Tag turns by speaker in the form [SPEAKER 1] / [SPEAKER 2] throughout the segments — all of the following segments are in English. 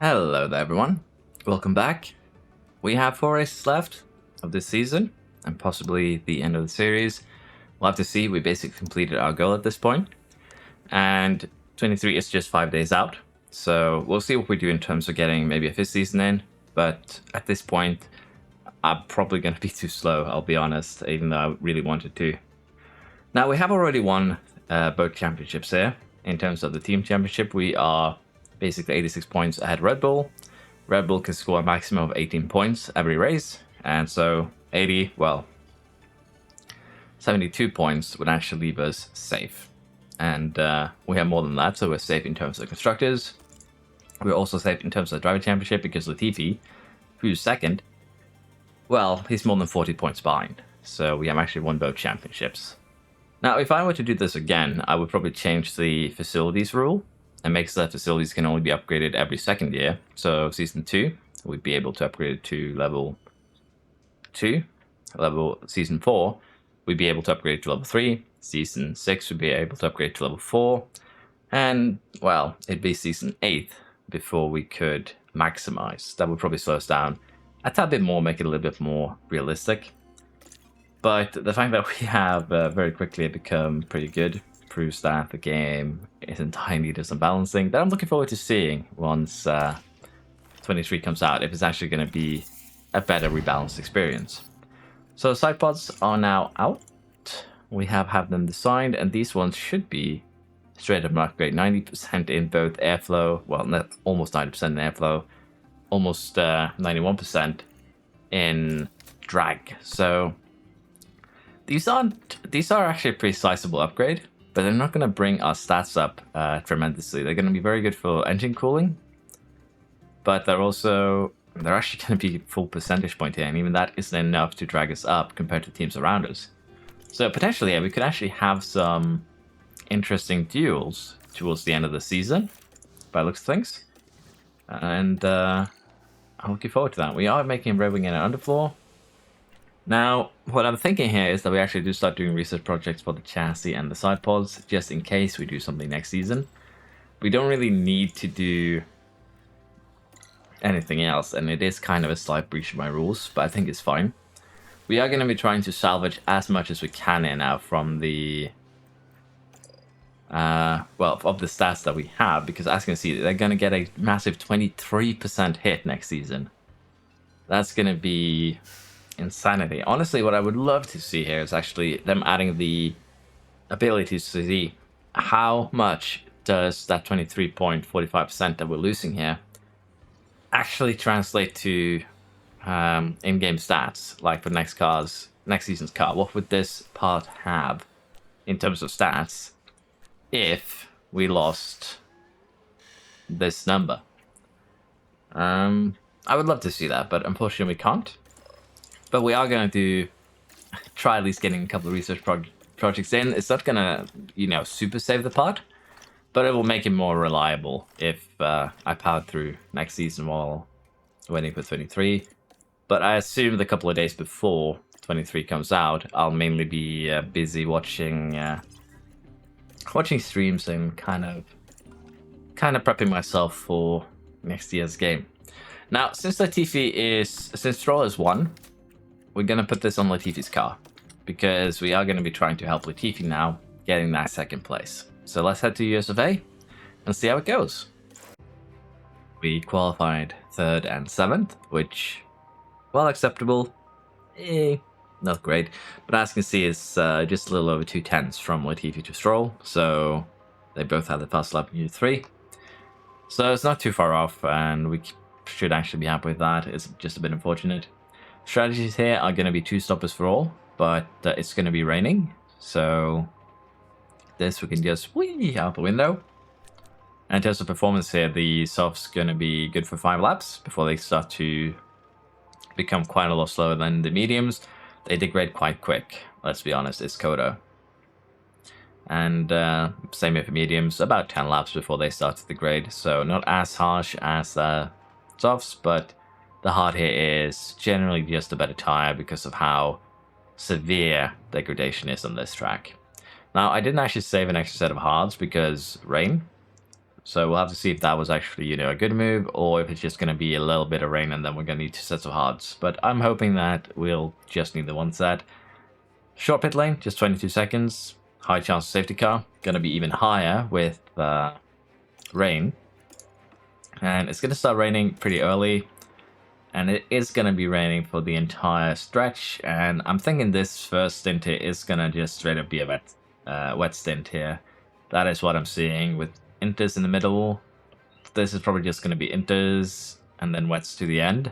[SPEAKER 1] Hello there, everyone. Welcome back. We have 4 races left of this season, and possibly the end of the series. We'll have to see. We basically completed our goal at this point, and 23 is just 5 days out. So we'll see what we do in terms of getting maybe a 5th season in. But at this point, I'm probably going to be too slow, I'll be honest, even though I really wanted to. Now, we have already won both championships here. In terms of the team championship, we are basically 86 points ahead of Red Bull. Red Bull can score a maximum of 18 points every race, and so 72 points would actually leave us safe. And we have more than that, so we're safe in terms of constructors. We're also safe in terms of the driver championship because Latifi, who's second, well, he's more than 40 points behind. So we have actually won both championships. Now, if I were to do this again, I would probably change the facilities rule and make so that facilities can only be upgraded every second year. So season 2, we'd be able to upgrade it to level 2. Season 4, we'd be able to upgrade it to level 3. Season 6, we'd be able to upgrade to level 4. And, well, it'd be season 8 before we could maximize. That would probably slow us down a tad bit more, make it a little bit more realistic. But the fact that we have very quickly become pretty good proves that the game is entirely just unbalancing. That I'm looking forward to seeing once 23 comes out, if it's actually going to be a better rebalanced experience. So Sidepods are now out. We have them designed, and these ones should be straight up an upgrade. 90% in both airflow, well, not almost 90% in airflow, almost 91% in drag. So these are actually a pretty sizable upgrade, but they're not going to bring our stats up tremendously. They're going to be very good for engine cooling, but they're actually going to be full percentage point here, and even that isn't enough to drag us up compared to teams around us. So potentially, yeah, we could actually have some interesting duels towards the end of the season, by looks of things. And I'm looking forward to that. We are making revving in an underfloor. Now, what I'm thinking here is that we actually do start doing research projects for the chassis and the Sidepods, just in case we do something next season. We don't really need to do anything else, and it is kind of a slight breach of my rules, but I think it's fine. We are going to be trying to salvage as much as we can here now from the of the stats that we have, because as you can see, they're going to get a massive 23% hit next season. That's going to be insanity. Honestly, what I would love to see here is actually them adding the ability to see how much does that 23.45% that we're losing here actually translate to in-game stats, like for next season's car. What would this part have in terms of stats if we lost this number? I would love to see that, but unfortunately we can't. But we are going to try at least getting a couple of research projects in. It's not going to, super save the part, but it will make it more reliable if I powered through next season while waiting for 23. But I assume the couple of days before 23 comes out, I'll mainly be busy watching streams and kind of prepping myself for next year's game. Now, since Stroll is won, we're going to put this on Latifi's car, because we are going to be trying to help Latifi now getting that second place. So let's head to US of A and see how it goes. We qualified 3rd and 7th, which, well, acceptable. Not great. But as you can see, it's just a little over 2/10 from Latifi to Stroll. So they both had the fast lap in Q3. So it's not too far off, and we should actually be happy with that. It's just a bit unfortunate. Strategies here are going to be 2 stoppers for all, but it's going to be raining. So this we can just whee out the window. And in terms of performance here, the soft's going to be good for 5 laps before they start to become quite a lot slower than the mediums. They degrade quite quick, let's be honest. It's Kodo. And same here for mediums, about 10 laps before they start to degrade. So not as harsh as softs, but the hard here is generally just a better tire because of how severe degradation is on this track. Now, I didn't actually save an extra set of hards because rain. So we'll have to see if that was actually, you know, a good move, or if it's just going to be a little bit of rain and then we're going to need 2 sets of hards. But I'm hoping that we'll just need the 1 set. Short pit lane, just 22 seconds. High chance of safety car. Going to be even higher with rain. And it's going to start raining pretty early. And it is going to be raining for the entire stretch. And I'm thinking this first stint here is going to just straight up be a wet stint here. That is what I'm seeing with inters in the middle. This is probably just going to be inters and then wets to the end.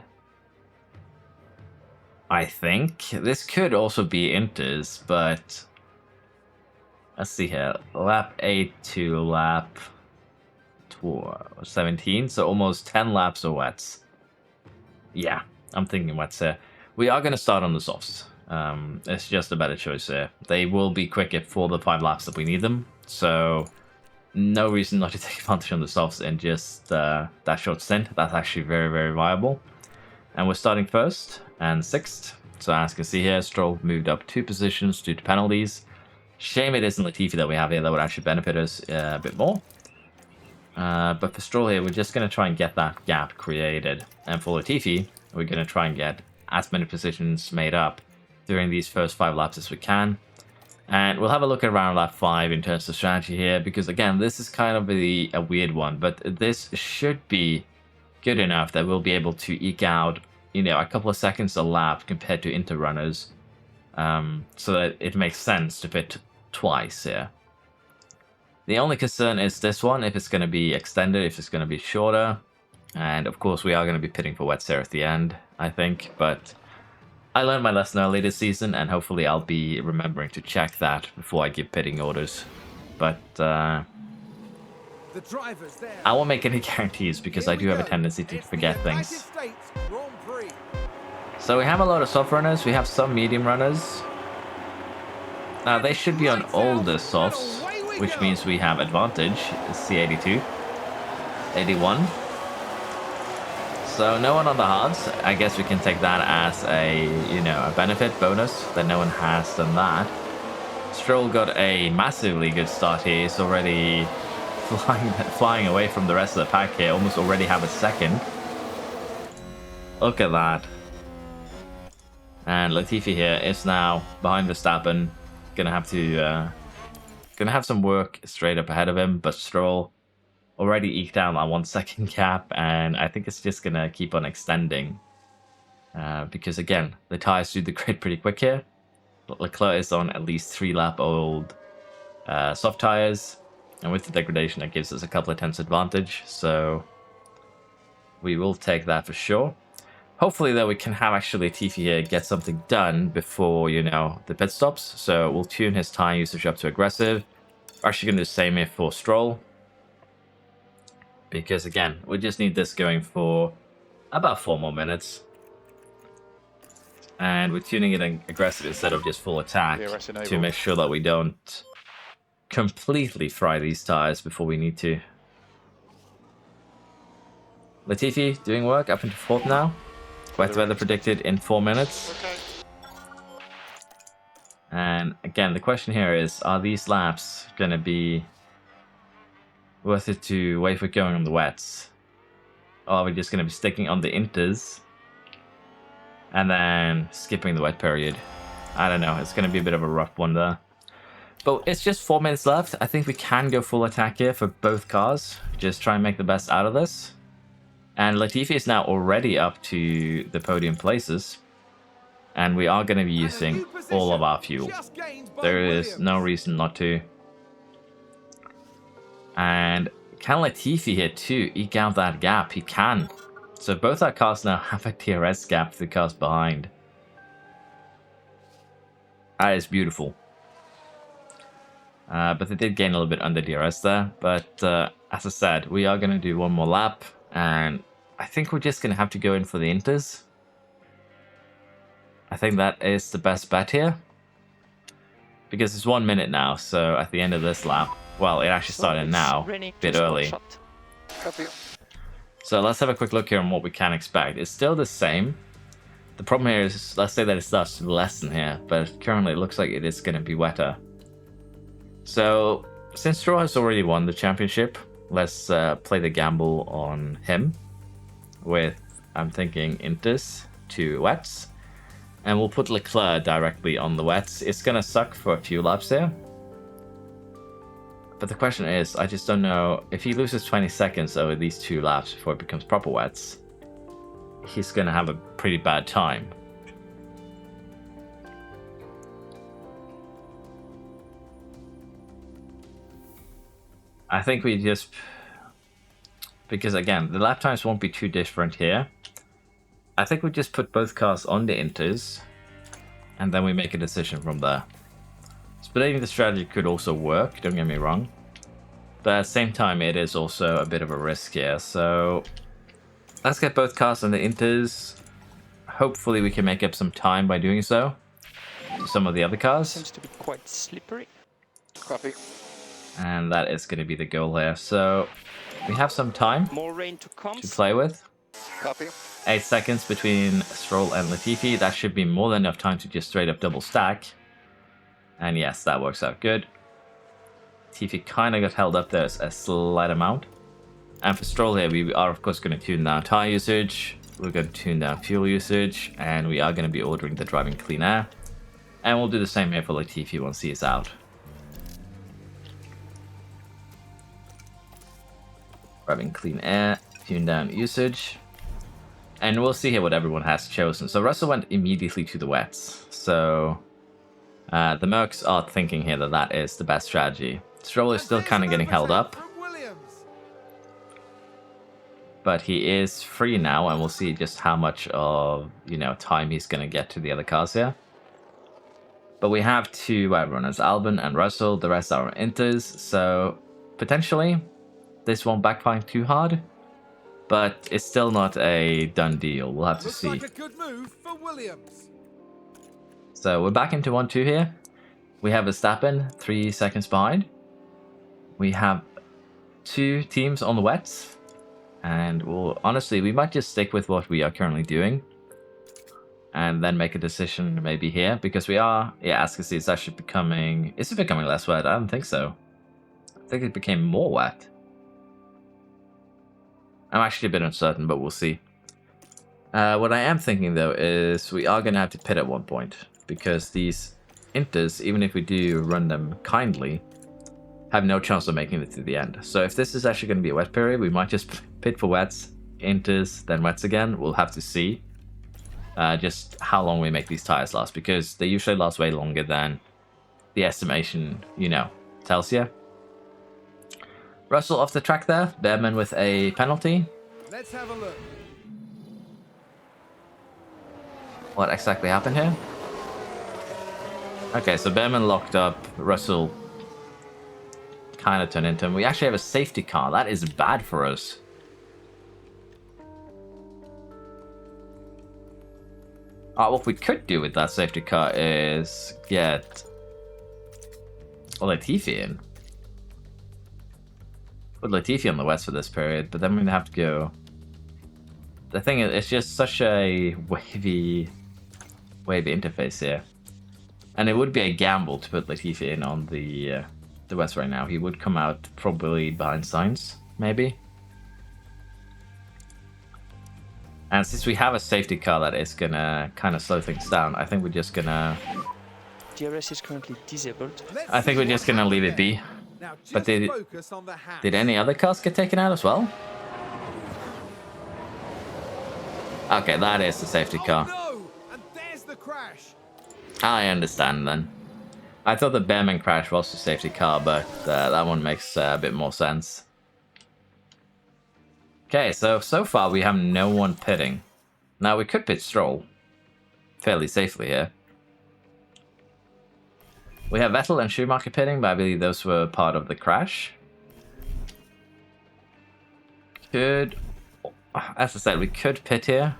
[SPEAKER 1] I think this could also be inters, but let's see here. Lap 8 to lap 17, so almost 10 laps of wets. Yeah, I'm thinking wets here. We are going to start on the softs. It's just a better choice here. They will be quicker for the 5 laps that we need them, so no reason not to take advantage on the softs in just that short stint. That's actually very, very viable. And we're starting first and 6th. So as you can see here, Stroll moved up 2 positions due to penalties. Shame it isn't Latifi that we have here. That would actually benefit us a bit more. But for Stroll here, we're just going to try and get that gap created. And for Latifi, we're going to try and get as many positions made up during these first 5 laps as we can. And we'll have a look around lap 5 in terms of strategy here, because again, this is kind of a weird one, but this should be good enough that we'll be able to eke out, you know, a couple of seconds a lap compared to inter runners, so that it makes sense to pit twice here. The only concern is this one, if it's going to be extended, if it's going to be shorter, and of course we are going to be pitting for wets there at the end, I think, but I learned my lesson early this season, and hopefully I'll be remembering to check that before I give pitting orders. But I won't make any guarantees because I do have a tendency to forget things. So we have a lot of soft runners, we have some medium runners. Now they should be on all the softs, which means we have advantage. C82, 81. So no one on the hards. I guess we can take that as a, you know, a benefit bonus that no one has done that. Stroll got a massively good start here. He's already flying away from the rest of the pack here. Almost already have a second. Look at that. And Latifi here is now behind Verstappen. Gonna have some work straight up ahead of him, but Stroll already eked out that 1 second gap, and I think it's just gonna keep on extending. Because again, the tires do the grid pretty quick here. Leclerc is on at least 3 lap old soft tires, and with the degradation that gives us a couple of tenths advantage, so we will take that for sure. Hopefully though we can have actually Latifi here get something done before, you know, the pit stops, so we'll tune his tire usage up to aggressive. We're actually going to do the same here for Stroll, because again, we just need this going for about 4 more minutes. And we're tuning it aggressive instead of just full attack to make sure that we don't completely fry these tires before we need to. Latifi doing work up into 4th now. Wet weather predicted in 4 minutes. And again, the question here is, are these laps going to be worth it to wait for going on the wets? Or are we just going to be sticking on the inters and then skipping the wet period? I don't know. It's going to be a bit of a rough one there. But it's just 4 minutes left. I think we can go full attack here for both cars. Just try and make the best out of this. And Latifi is now already up to the podium places. And we are going to be using all of our fuel. There is no reason not to. And can Latifi here too eke out that gap? He can. So both our cars now have a DRS gap to the cars behind. That is beautiful. But they did gain a little bit under DRS there. But as I said, we are going to do 1 more lap. And I think we're just going to have to go in for the inters. I think that is the best bet here. Because it's 1 minute now, so at the end of this lap, well, it actually started now, a bit early. So let's have a quick look here on what we can expect. It's still the same. The problem here is, let's say that it starts to lessen here, but currently it looks like it is going to be wetter. So, since Stroll has already won the championship, Let's play the gamble on him with, I'm thinking, Inters to wets. And we'll put Leclerc directly on the wets. It's going to suck for a few laps there. But the question is, I just don't know, if he loses 20 seconds over these 2 laps before it becomes proper wets, he's going to have a pretty bad time. I think we just, because again, the lap times won't be too different here. I think we just put both cars on the Inters, and then we make a decision from there. Splitting the strategy could also work, don't get me wrong. But at the same time, it is also a bit of a risk here. So let's get both cars on the Inters. Hopefully we can make up some time by doing so to some of the other cars.
[SPEAKER 2] Seems to be quite slippery.
[SPEAKER 3] Copy.
[SPEAKER 1] And that is going to be the goal here. So we have some time
[SPEAKER 2] More rain to come.
[SPEAKER 1] to play with.
[SPEAKER 3] Copy.
[SPEAKER 1] 8 seconds between Stroll and Latifi. That should be more than enough time to just straight up double stack. And yes, that works out good. Latifi kind of got held up there a slight amount. And for Stroll here, we are of course going to tune down tire usage. We're going to tune down fuel usage. And we are going to be ordering the driving clean air. And we'll do the same here for Latifi once he is out. Driving clean air, tune down usage. And we'll see here what everyone has chosen. So Russell went immediately to the wets. So the Mercs are thinking here that that is the best strategy. Stroll is still kind of getting held up. But he is free now, and we'll see just how much of, time he's going to get to the other cars here. But we have 2 wide runners, Albon and Russell. The rest are Inters. So potentially this won't backfire too hard. But it's still not a done deal. We'll have to see.
[SPEAKER 4] Looks like a good move for Williams.
[SPEAKER 1] So we're back into 1-2 here. We have Verstappen 3 seconds behind. We have 2 teams on the wets. And honestly, we might just stick with what we are currently doing. And then make a decision maybe here. Because we are, as you can see, it's actually becoming... Is it becoming less wet? I don't think so. I think it became more wet. I'm actually a bit uncertain, but we'll see. What I am thinking, though, is we are going to have to pit at one point. Because these Inters, even if we do run them kindly, have no chance of making it to the end. So if this is actually going to be a wet period, we might just pit for wets, Inters, then wets again. We'll have to see just how long we make these tires last. Because they usually last way longer than the estimation, tells you. Russell off the track there. Behrman with a penalty.
[SPEAKER 4] Let's have a look.
[SPEAKER 1] What exactly happened here? Okay, so Behrman locked up. Russell kind of turned into him. We actually have a safety car. That is bad for us. What we could do with that safety car is get Latifi in. Put Latifi on the west for this period, but then we're going to have to go... The thing is, it's just such a wavy interface here. And it would be a gamble to put Latifi in on the west right now. He would come out probably behind Sainz, maybe. And since we have a safety car that is going to kind of slow things down, I think we're just going to...
[SPEAKER 2] DRS is currently disabled.
[SPEAKER 1] I think we're just going to leave it be.
[SPEAKER 4] Now just
[SPEAKER 1] But did
[SPEAKER 4] focus on the hat.
[SPEAKER 1] any other cars get taken out as well? Okay, that is the safety car.
[SPEAKER 4] Oh, no! And there's the crash.
[SPEAKER 1] I understand then. I thought the Behrman crash was the safety car, but that one makes a bit more sense. Okay, so far we have no one pitting. Now we could pit Stroll fairly safely here. We have Vettel and Schumacher pitting, but I believe those were part of the crash. As I said, we could pit here.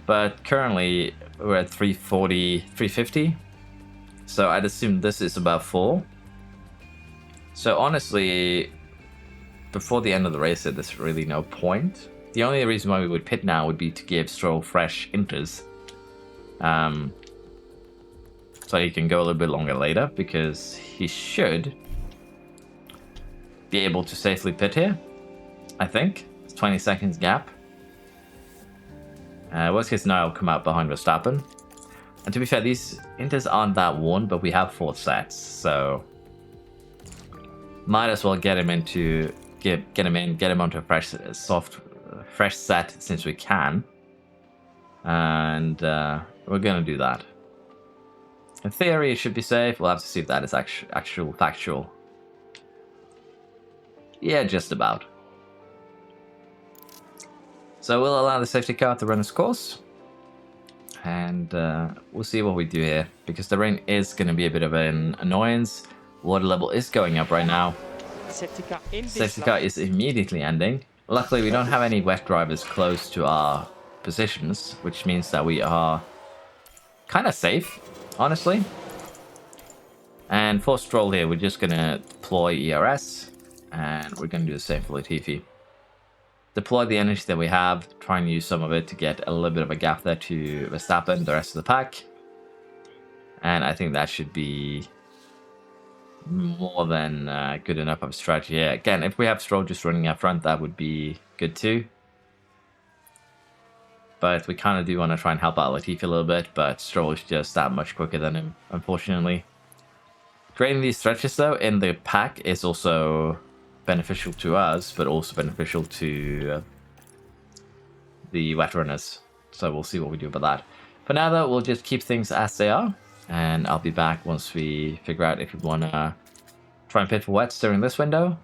[SPEAKER 1] But currently we're at 340, 350. So I'd assume this is about full. So honestly, before the end of the race, there's really no point. The only reason why we would pit now would be to give Stroll fresh Inters. So he can go a little bit longer later, because he should be able to safely pit here. I think. It's 20 seconds gap. Worst case scenario, I'll come out behind Verstappen. And to be fair, these inters aren't that worn, but we have 4 sets, so might as well get him into get him onto a fresh fresh set since we can. And we're gonna do that. In theory, it should be safe. We'll have to see if that is actual factual. Yeah, just about. So we'll allow the safety car to run its course. And we'll see what we do here. Because the rain is going to be a bit of an annoyance. Water level is going up right now.
[SPEAKER 2] Safety car in this
[SPEAKER 1] Safety car is immediately ending. Luckily, we don't have any wet drivers close to our positions. Which means that we are kind of safe, honestly. And for Stroll here, we're just going to deploy ERS. And we're going to do the same for Latifi. Deploy the energy that we have, try and use some of it to get a little bit of a gap there to Verstappen, the rest of the pack. And I think that should be more than good enough of a strategy. Yeah, again, if we have Stroll just running out front, that would be good too. But we kind of do want to try and help out Latifi a little bit, but Stroll is just that much quicker than him, unfortunately. Creating these stretches, though, in the pack is also beneficial to us, but also beneficial to the wet runners. So we'll see what we do about that. For now, though, we'll just keep things as they are, and I'll be back once we figure out if we want to try and pit for wets during this window,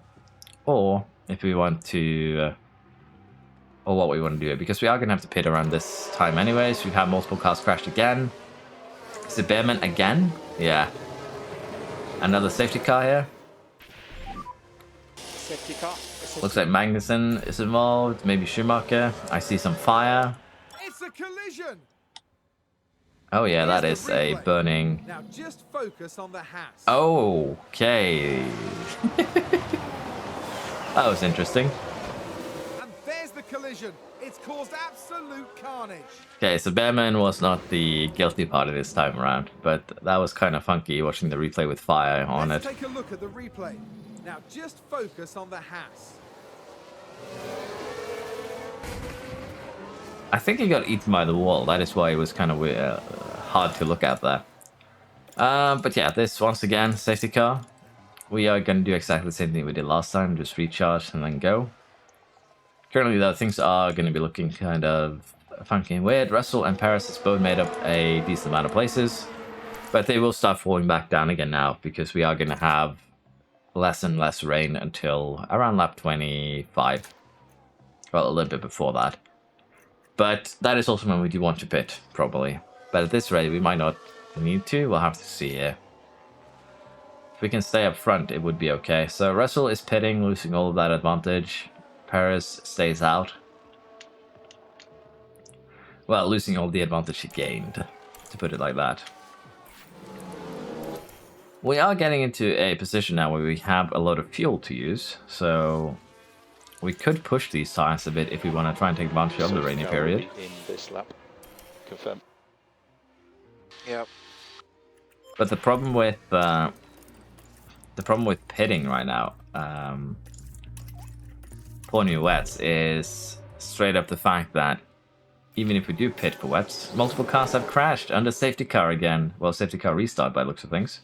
[SPEAKER 1] or if we want to, or what we want to do, because we are going to have to pit around this time anyways. We've had multiple cars crashed again. Is it Behrman again? Yeah. Another safety car here.
[SPEAKER 2] safety car.
[SPEAKER 1] Looks like Magnussen is involved, maybe Schumacher. I see some fire.
[SPEAKER 4] It's a collision.
[SPEAKER 1] Oh yeah, that is a burning...
[SPEAKER 4] Now just focus on the Haas.
[SPEAKER 1] Okay. That was interesting.
[SPEAKER 4] And there's the collision. It's caused absolute carnage.
[SPEAKER 1] Okay, so Behrman was not the guilty party this time around, but that was kind of funky watching the replay with fire on
[SPEAKER 4] Let's
[SPEAKER 1] it.
[SPEAKER 4] take a look at the replay. Now just focus on the Haas.
[SPEAKER 1] I think he got eaten by the wall. That is why it was kind of hard to look at there. But yeah, this once again, safety car. We are going to do exactly the same thing we did last time. Just recharge and then go. Currently, though, things are going to be looking kind of funky and weird. Russell and Paris has both made up a decent amount of places. But they will start falling back down again now, because we are going to have less and less rain until around lap 25. Well, a little bit before that. But that is also when we do want to pit, probably. But at this rate, we might not need to. We'll have to see here. If we can stay up front, it would be okay. So Russell is pitting, losing all of that advantage. Paris stays out. Well, losing all the advantage he gained, to put it like that. We are getting into a position now where we have a lot of fuel to use, so we could push these tires a bit if we want to try and take advantage of the rainy period.
[SPEAKER 3] In this lap, confirm. Yep.
[SPEAKER 1] But the problem with pitting right now, for new wets, is straight up the fact that even if we do pit for wets, multiple cars have crashed under safety car again. Well, safety car restart by the looks of things.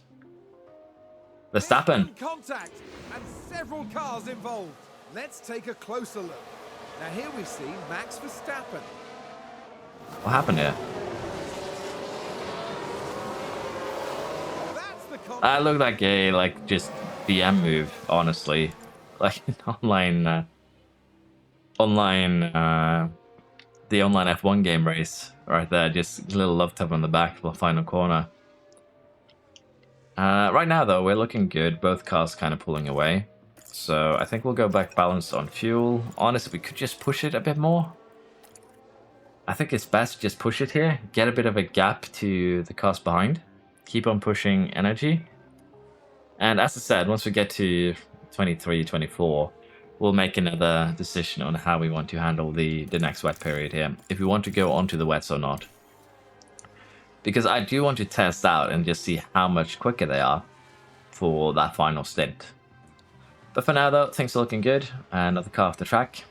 [SPEAKER 1] Verstappen.
[SPEAKER 4] Contact and several cars involved. Let's take a closer look. Now here we see Max Verstappen.
[SPEAKER 1] What happened here?
[SPEAKER 4] That's the contact.
[SPEAKER 1] That looked like a just BM move, honestly. Like an the online F1 game race right there. Just a little love tap on the back for the final corner. Right now, though, we're looking good. Both cars kind of pulling away. So I think we'll go back balanced on fuel. Honestly, we could just push it a bit more. I think it's best to just push it here. Get a bit of a gap to the cars behind. Keep on pushing energy. And as I said, once we get to 23, 24, we'll make another decision on how we want to handle the next wet period here. If we want to go onto the wets or not. Because I do want to test out and just see how much quicker they are for that final stint. But for now, though, things are looking good. Another car off the track.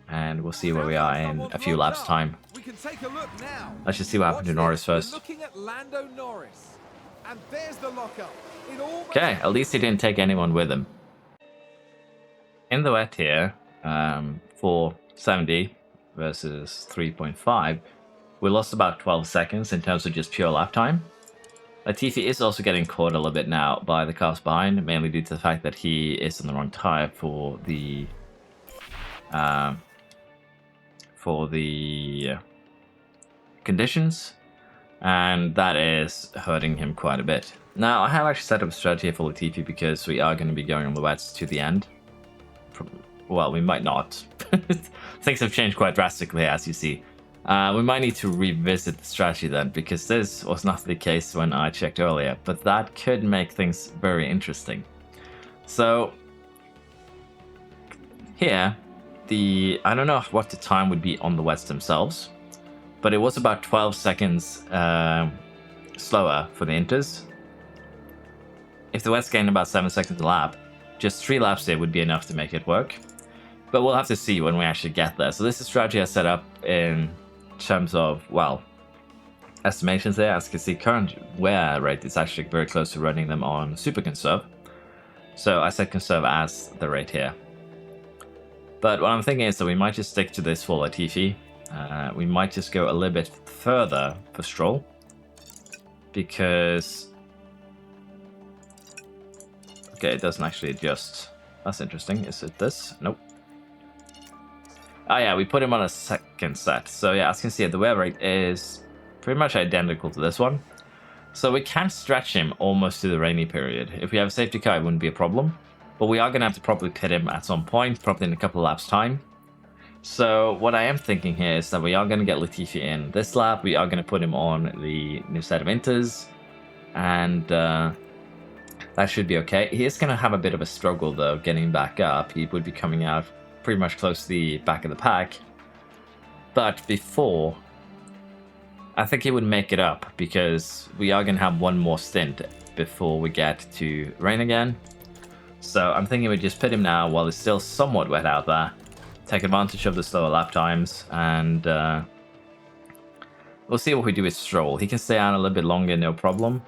[SPEAKER 1] And we'll see where we are in a few laps' time.
[SPEAKER 4] We can take a look now.
[SPEAKER 1] Let's just see what happened to Norris
[SPEAKER 4] We're
[SPEAKER 1] first.
[SPEAKER 4] looking at Lando Norris. And there's the lockup.
[SPEAKER 1] Okay, at least he didn't take anyone with him. In the wet here, 470 versus 3.5, we lost about 12 seconds in terms of just pure lap time. Latifi is also getting caught a little bit now by the cars behind, mainly due to the fact that he is on the wrong tire for the conditions, and that is hurting him quite a bit. Now, I have actually set up a strategy for Latifi because we are going to be going on the wets to the end. Well, we might not. Things have changed quite drastically, as you see. We might need to revisit the strategy then, because this was not the case when I checked earlier, but that could make things very interesting. So, here, I don't know what the time would be on the wets themselves, but it was about 12 seconds slower for the inters. If the wets gained about 7 seconds a lap, just 3 laps there would be enough to make it work. But we'll have to see when we actually get there. So this is a strategy I set up in terms of, well, estimations there. As you can see, current wear rate is actually very close to running them on super conserve. So I set conserve as the rate here. But what I'm thinking is that we might just stick to this for Latifi. We might just go a little bit further for Stroll, because okay, it doesn't actually adjust. That's interesting. Is it this? Nope. Oh yeah, we put him on a second set. So yeah, as you can see, the wear rate is pretty much identical to this one. So we can stretch him almost to the rainy period. If we have a safety car, it wouldn't be a problem. But we are going to have to probably pit him at some point, probably in a couple of laps' time. So what I am thinking here is that we are going to get Latifi in this lap. We are going to put him on the new set of inters. And that should be okay. He is going to have a bit of a struggle, though, getting back up. He would be coming out pretty much close to the back of the pack. But before, I think he would make it up, because we are going to have one more stint before we get to rain again. So I'm thinking we just pit him now while it's still somewhat wet out there. Take advantage of the slower lap times, and we'll see what we do with Stroll. He can stay out a little bit longer, no problem,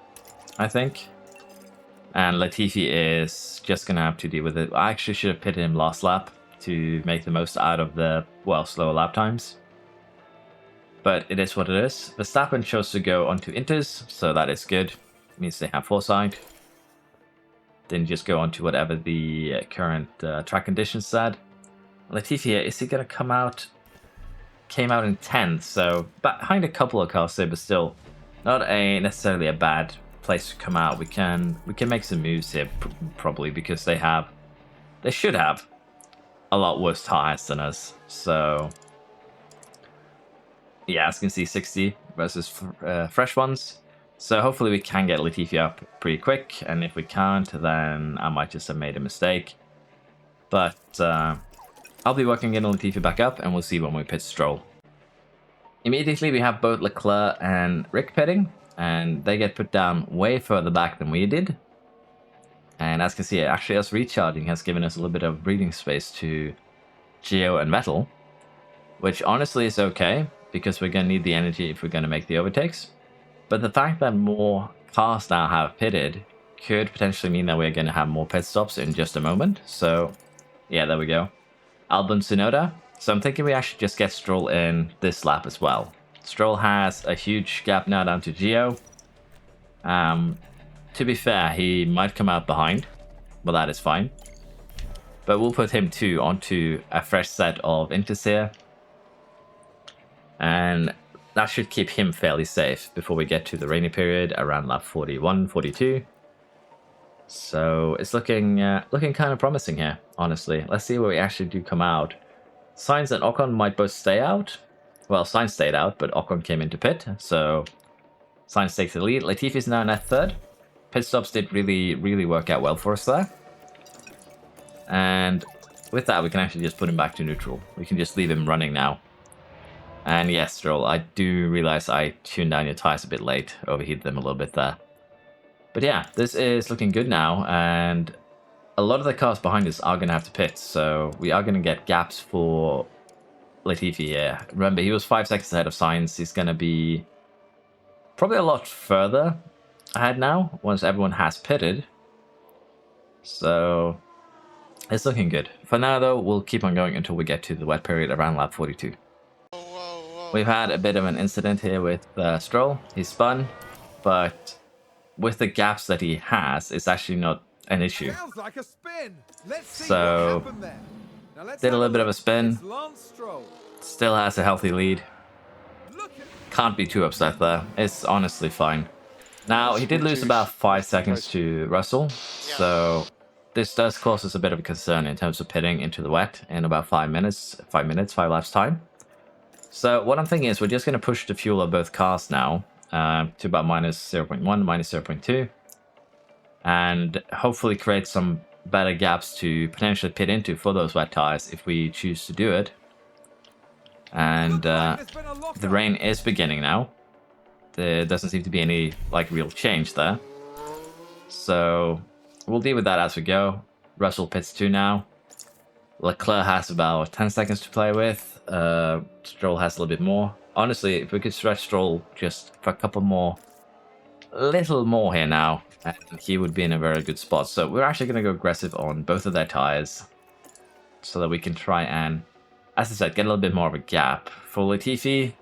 [SPEAKER 1] I think. And Latifi is just going to have to deal with it. I actually should have pitted him last lap to make the most out of the, well, slower lap times. But it is what it is. Verstappen chose to go onto inters, so that is good. It means they have foresight. Didn't just go onto whatever the current track conditions said. Latifi here, is he going to come out? Came out in 10th, so behind a couple of cars there, but still not necessarily a bad place to come out. We can make some moves here, probably, because they should have a lot worse tires than us. So yeah, as you can see, 60 versus fresh ones. So hopefully we can get Latifi up pretty quick, and if we can't, then I might just have made a mistake. But I'll be working getting Latifi back up, and we'll see when we pit Stroll. Immediately we have both Leclerc and Rick pitting, and they get put down way further back than we did. And as you can see, actually us recharging has given us a little bit of breathing space to Gio and Vettel, which honestly is okay, because we're going to need the energy if we're going to make the overtakes. But the fact that more cars now have pitted could potentially mean that we're going to have more pit stops in just a moment. So yeah, there we go. Albon Tsunoda. So I'm thinking we actually just get Stroll in this lap as well. Stroll has a huge gap now down to Gio. To be fair, he might come out behind, but that is fine. But we'll put him too onto a fresh set of inters here. And that should keep him fairly safe before we get to the rainy period around lap 41, 42. So it's looking kind of promising here, honestly. Let's see where we actually do come out. Sainz and Ocon might both stay out. Well, Sainz stayed out, but Ocon came into pit, so Sainz takes the lead. Latifi is now in that third. Pit stops did really work out well for us there. And with that, we can actually just put him back to neutral. We can just leave him running now. And yes, Stroll, I do realize I tuned down your tires a bit late, overheated them a little bit there. But yeah, this is looking good now, and a lot of the cars behind us are going to have to pit, so we are going to get gaps for Latifi here. Remember, he was 5 seconds ahead of Sainz. He's going to be probably a lot further ahead now once everyone has pitted. So it's looking good. For now, though, we'll keep on going until we get to the wet period around lap 42. We've had a bit of an incident here with Stroll. He spun, but with the gaps that he has, it's actually not an issue.
[SPEAKER 4] Sounds like a spin. Let's see
[SPEAKER 1] So,
[SPEAKER 4] what happened there. Now let's
[SPEAKER 1] did a
[SPEAKER 4] have
[SPEAKER 1] little bit of a
[SPEAKER 4] look.
[SPEAKER 1] spin.
[SPEAKER 4] It's Lance Stroll.
[SPEAKER 1] Still has a healthy lead.
[SPEAKER 4] Look at
[SPEAKER 1] Can't be too upset there. It's honestly fine. Now, he did lose about 5 seconds to Russell, so this does cause us a bit of a concern in terms of pitting into the wet in about 5 5 laps time. So what I'm thinking is we're just going to push the fuel of both cars now to about minus 0.1, minus 0.2, and hopefully create some better gaps to potentially pit into for those wet tires if we choose to do it. And the rain is beginning now. There doesn't seem to be any real change there. So we'll deal with that as we go. Russell pits 2 now. Leclerc has about 10 seconds to play with. Stroll has a little bit more. Honestly, if we could stretch Stroll just for a couple more, little more here now, and he would be in a very good spot. So we're actually going to go aggressive on both of their tires so that we can try and, as I said, get a little bit more of a gap. For Latifi,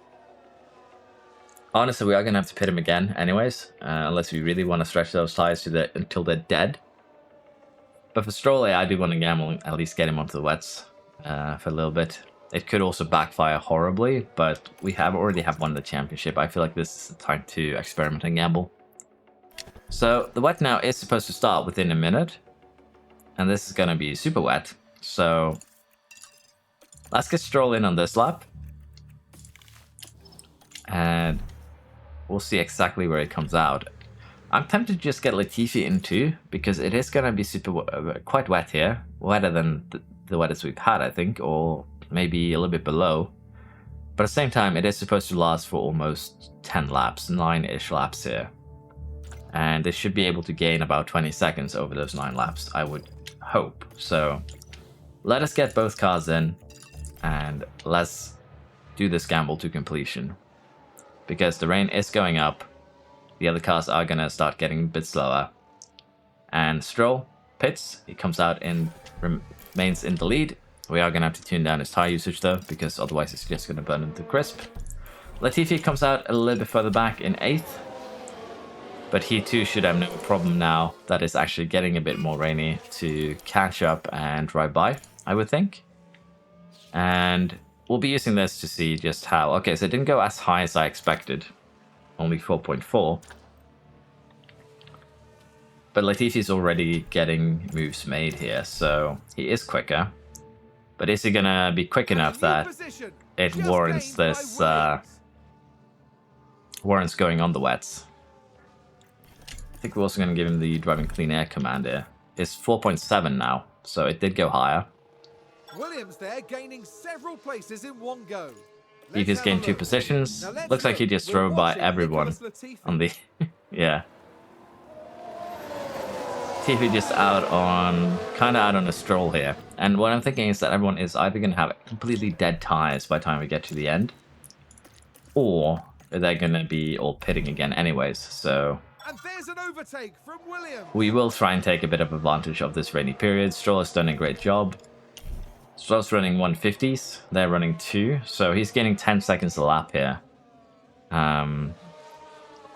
[SPEAKER 1] honestly, we are going to have to pit him again anyways, unless we really want to stretch those tires until they're dead. But for Stroll, I do want to gamble and at least get him onto the wets for a little bit. It could also backfire horribly, but we already have won the championship. I feel like this is the time to experiment and gamble. So the wet now is supposed to start within a minute, and this is going to be super wet. So let's get Stroll in on this lap, and we'll see exactly where it comes out. I'm tempted to just get Latifi in too, because it is going to be quite wet here. Wetter than the wettest we've had, I think, or maybe a little bit below. But at the same time, it is supposed to last for almost 10 laps, 9-ish laps here. And they should be able to gain about 20 seconds over those 9 laps, I would hope. So let us get both cars in, and let's do this gamble to completion. Because the rain is going up. The other cars are going to start getting a bit slower. And Stroll pits. He comes out and remains in the lead. We are going to have to tune down his tire usage though, because otherwise it's just going to burn into crisp. Latifi comes out a little bit further back in 8th. But he too should have no problem now that it's actually getting a bit more rainy to catch up and drive by, I would think. And we'll be using this to see just how... Okay, so it didn't go as high as I expected. Only 4.4. But Latifi's already getting moves made here, so he is quicker. But is he gonna be quick enough that it warrants this, warrants going on the wets? I think we're also gonna give him the driving clean air command here. It's 4.7 now, so it did go higher.
[SPEAKER 4] Williams there gaining several places in one go.
[SPEAKER 1] Latifi's gained 2 positions. Looks like he just drove by everyone on the... yeah. Latifi just kind of out on a stroll here. And what I'm thinking is that everyone is either going to have completely dead tires by the time we get to the end, or they're going to be all pitting again anyways. So
[SPEAKER 4] and there's an overtake from Williams.
[SPEAKER 1] We will try and take a bit of advantage of this rainy period. Stroll has done a great job. Stroll's running 150s. They're running 2, so he's getting 10 seconds a lap here.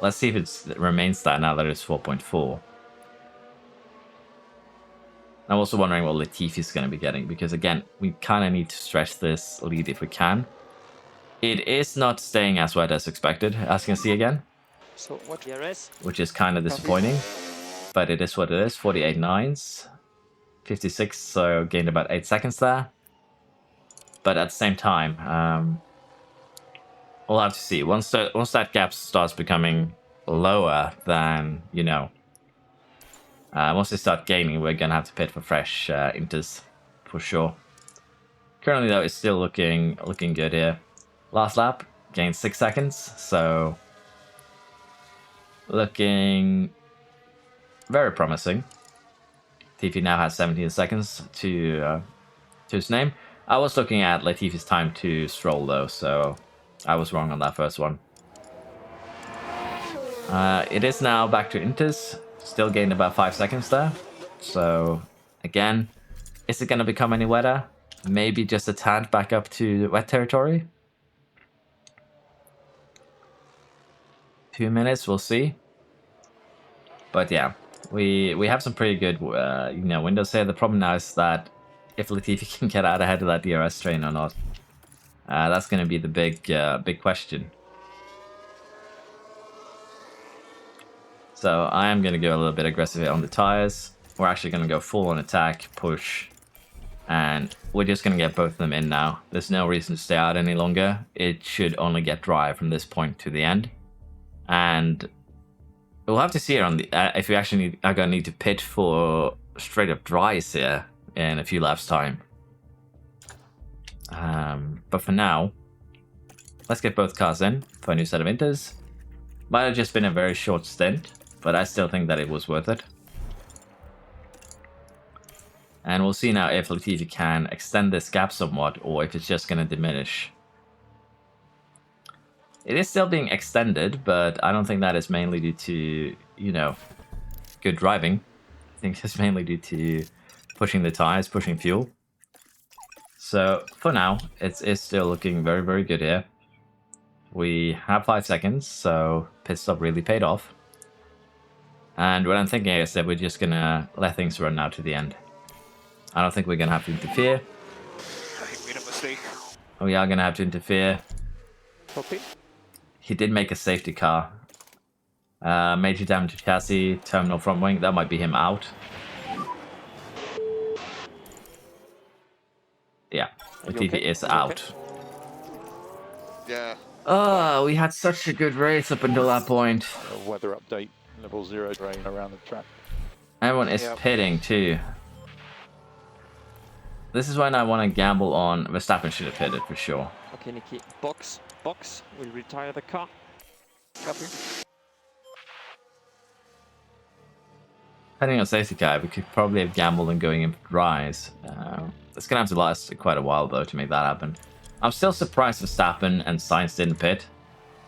[SPEAKER 1] Let's see if it remains that now that it's 4.4. I'm also wondering what Latifi's going to be getting, because again, we kind of need to stretch this lead if we can. It is not staying as wet as expected, as you can see again.
[SPEAKER 2] So what DRS?
[SPEAKER 1] Which is kind of disappointing, but it is what it is. 48 nines, 56, so gained about 8 seconds there. But at the same time, we'll have to see. Once that gap starts becoming lower than, you know, once they start gaining, we're going to have to pit for fresh inters, for sure. Currently, though, it's still looking good here. Last lap, gained 6 seconds, so looking very promising. Latifi now has 17 seconds to his name. I was looking at Latifi's time to Stroll though, so I was wrong on that first one. It is now back to Inter's. Still gained about 5 seconds there. So, again, is it going to become any wetter? Maybe just a tad back up to wet territory? 2 minutes, we'll see. But yeah, we have some pretty good windows here. The problem now is that if Latifi can get out ahead of that DRS train or not. That's going to be the big question. So I am going to go a little bit aggressive on the tires. We're actually going to go full on attack, push, and we're just going to get both of them in now. There's no reason to stay out any longer. It should only get dry from this point to the end. And we'll have to see on the if we actually are going to need to pit for straight up dries here in a few laps time. But for now, let's get both cars in for a new set of inters. Might have just been a very short stint, but I still think that it was worth it. And we'll see now if Latifi can extend this gap somewhat, or if it's just going to diminish. It is still being extended, but I don't think that is mainly due to, good driving. I think it's mainly due to pushing the tires, pushing fuel. So, for now, it's still looking very, very good here. We have 5 seconds, so pit stop really paid off. And what I'm thinking is that we're just going to let things run now to the end. I don't think we're going to have to interfere.
[SPEAKER 3] I made a mistake.
[SPEAKER 1] We are going to have to interfere.
[SPEAKER 3] Copy.
[SPEAKER 1] He did make a safety car. Major damage to chassis, terminal front wing. That might be him out. Yeah, Latifi
[SPEAKER 2] okay?
[SPEAKER 1] is
[SPEAKER 2] Are you
[SPEAKER 1] out.
[SPEAKER 2] okay?
[SPEAKER 3] Yeah.
[SPEAKER 1] Oh, we had such a good race up until that point.
[SPEAKER 3] Weather update, level 0 rain around the track.
[SPEAKER 1] Everyone is pitting too. This is when I want to gamble on Verstappen should have pitted for sure.
[SPEAKER 2] Okay, Nikki. Box. We'll retire the car. Copy.
[SPEAKER 1] Depending on safety car, we could probably have gambled on going in for dries. It's going to have to last quite a while though to make that happen. I'm still surprised Verstappen and Sainz didn't pit.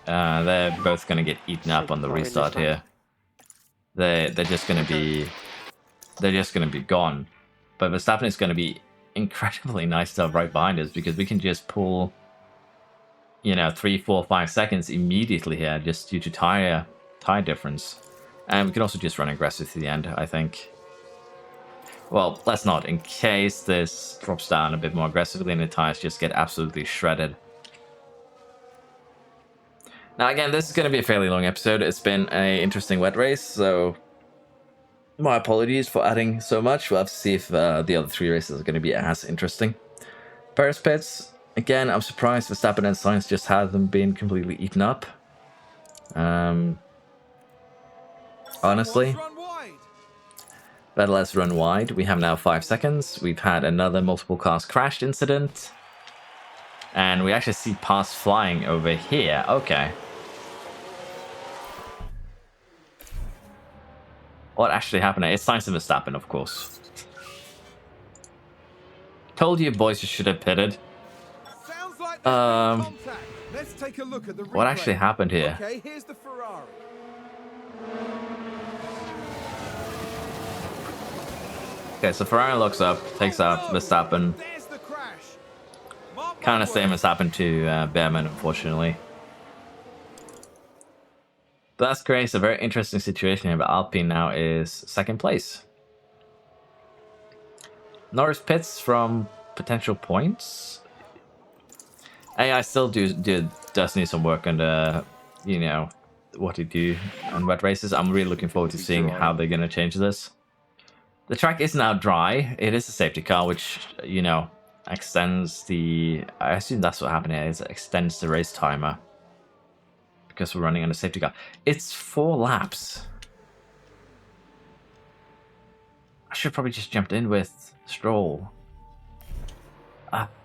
[SPEAKER 1] They're both going to get eaten up on the restart here. They're just going to be gone. But Verstappen is going to be incredibly nice to have right behind us because we can just pull, 3, 4, 5 seconds immediately here just due to tire difference. And we can also just run aggressive to the end, I think. Well, let's not, in case this drops down a bit more aggressively and the tires just get absolutely shredded. Now again, this is going to be a fairly long episode. It's been an interesting wet race, so my apologies for adding so much. We'll have to see if the other 3 races are going to be as interesting. Paris pits, again, I'm surprised Verstappen and Sainz just haven't been completely eaten up. Honestly. But let's run wide. We have now 5 seconds. We've had another multiple cars crashed incident. And we actually see pass flying over here. Okay. What actually happened? It's Sainz and Verstappen, of course. Told you boys you should have pitted.
[SPEAKER 4] Sounds like contact. Let's take a look at the
[SPEAKER 1] What
[SPEAKER 4] replay.
[SPEAKER 1] actually happened here?
[SPEAKER 4] Okay, here's the Ferrari.
[SPEAKER 1] Okay, so Ferrari looks up, takes out Verstappen.
[SPEAKER 4] There's the crash.
[SPEAKER 1] Kind of same as happened to Behrman, unfortunately. But that's great. It's a very interesting situation here, but Alpine now is 2nd place. Norris pits from potential points. AI still does need some work on the, what to do on wet races. I'm really looking forward to seeing how they're going to change this. The track is now dry. It is a safety car, which, extends the... I assume that's what happened here, is it extends the race timer. Because we're running on a safety car. It's 4 laps. I should probably just jumped in with Stroll.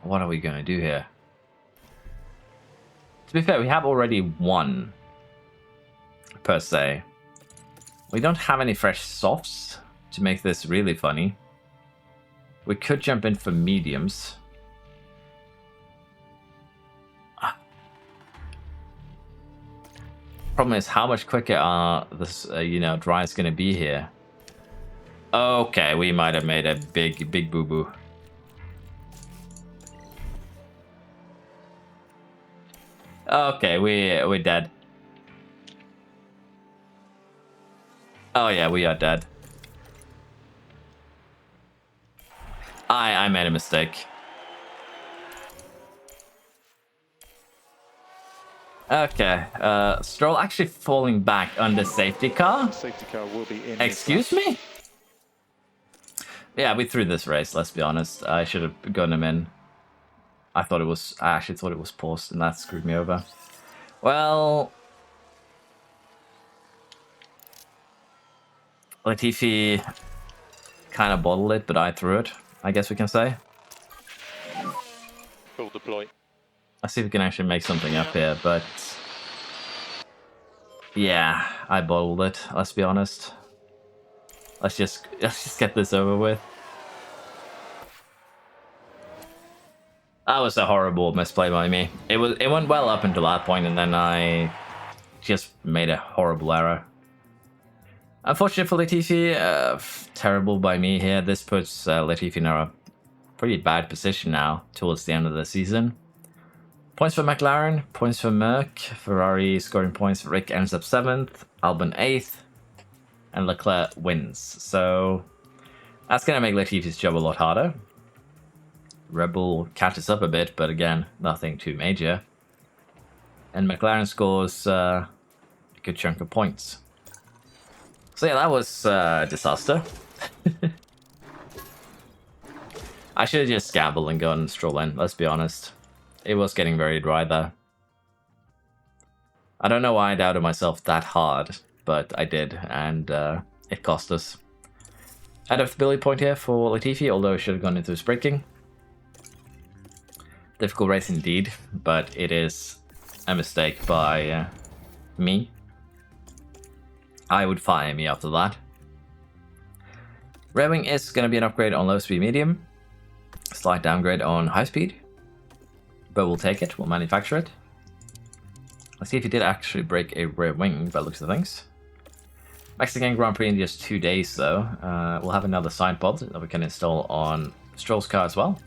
[SPEAKER 1] What are we going to do here? To be fair, we have already won, per se. We don't have any fresh softs to make this really funny, we could jump in for mediums. Problem is, how much quicker are this, dries going to be here? Okay, we might have made a big boo-boo. Okay, we're dead. Oh yeah, we are dead. I made a mistake. Okay, Stroll actually falling back under safety car?
[SPEAKER 3] Safety car will be in.
[SPEAKER 1] Excuse me? Yeah, we threw this race, let's be honest. I should have gotten him in. I actually thought it was paused, and that screwed me over. Well, Latifi kind of bottled it, but I threw it, I guess we can say.
[SPEAKER 3] Full deploy.
[SPEAKER 1] Let's see if we can actually make something up here, but yeah, I bottled it, let's be honest. Let's just get this over with. That was a horrible misplay by me. It went well up until that point, and then I just made a horrible error. Unfortunately for Latifi, terrible by me here. This puts Latifi in a pretty bad position now towards the end of the season. Points for McLaren, points for Merc, Ferrari scoring points. Rick ends up 7th, Albon 8th, and Leclerc wins. So that's going to make Latifi's job a lot harder. Red Bull catches up a bit, but again, nothing too major. And McLaren scores a good chunk of points. So yeah, that was a disaster. I should have just gambled and gone Stroll in, let's be honest. It was getting very dry there. I don't know why I doubted myself that hard, but I did, and it cost us. Adaptability point here for Latifi, although it should have gone into his braking. Difficult race indeed, but it is a mistake by me. I would fire me after that. Rear wing is going to be an upgrade on low speed medium. Slight downgrade on high speed. But we'll take it, we'll manufacture it. Let's see if he did actually break a rear wing by the looks of things. Mexican Grand Prix in just 2 days though. We'll have another Sidepod that we can install on Stroll's car as well.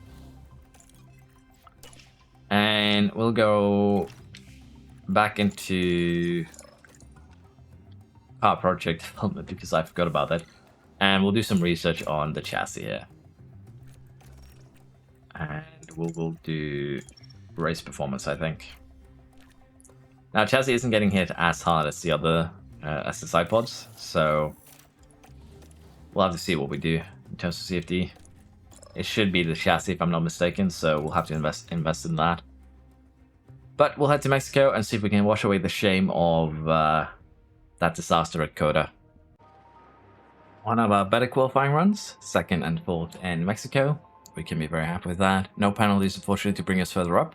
[SPEAKER 1] And we'll go back into our project development because I forgot about that. And we'll do some research on the chassis here. And we'll do race performance, I think. Now, chassis isn't getting hit as hard as the other, as the Sidepods, so we'll have to see what we do in terms of CFD. It should be the chassis if I'm not mistaken, so we'll have to invest in that. But we'll head to Mexico and see if we can wash away the shame of that disaster at Coda. One of our better qualifying runs, 2nd and 4th in Mexico. We can be very happy with that. No penalties, unfortunately, to bring us further up.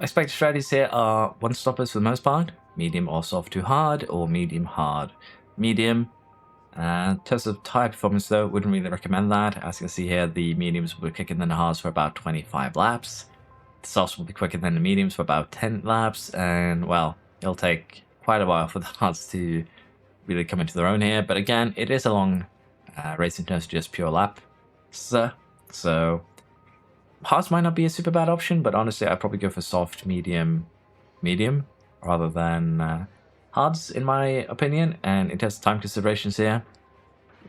[SPEAKER 1] Expected strategies here are one stoppers for the most part, medium or soft to hard, or medium hard. Medium. In terms of tyre performance though, wouldn't really recommend that. As you can see here, the mediums will be quicker than the hards for about 25 laps. The softs will be quicker than the mediums for about 10 laps, and well, it'll take quite a while for the hards to really come into their own here. But again, it is a long race in terms of just pure lap. So hards might not be a super bad option, but honestly, I'd probably go for soft, medium, rather than hards, in my opinion. And in terms of time considerations here,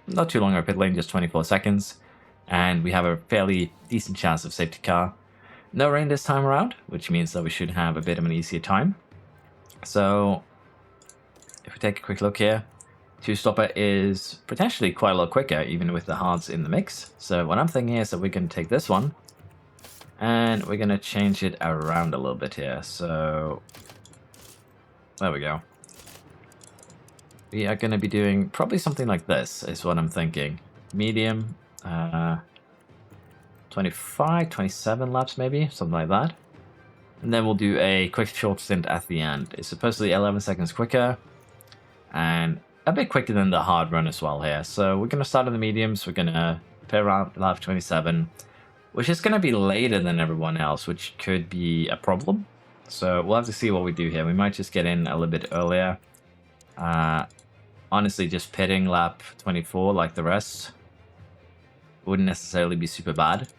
[SPEAKER 1] not too long in our pit lane, just 24 seconds. And we have a fairly decent chance of safety car. No rain this time around, which means that we should have a bit of an easier time. So if we take a quick look here, 2-stopper is potentially quite a lot quicker, even with the hards in the mix. So what I'm thinking is that we're going to take this one, and we're going to change it around a little bit here. So there we go. We are going to be doing probably something like this, is what I'm thinking. Medium, 25, 27 laps maybe, something like that. And then we'll do a quick short stint at the end. It's supposedly 11 seconds quicker, and a bit quicker than the hard run as well here. So we're going to start on the mediums. We're going to pit around lap 27, which is going to be later than everyone else, which could be a problem. So we'll have to see what we do here. We might just get in a little bit earlier. Honestly, just pitting lap 24 like the rest wouldn't necessarily be super bad.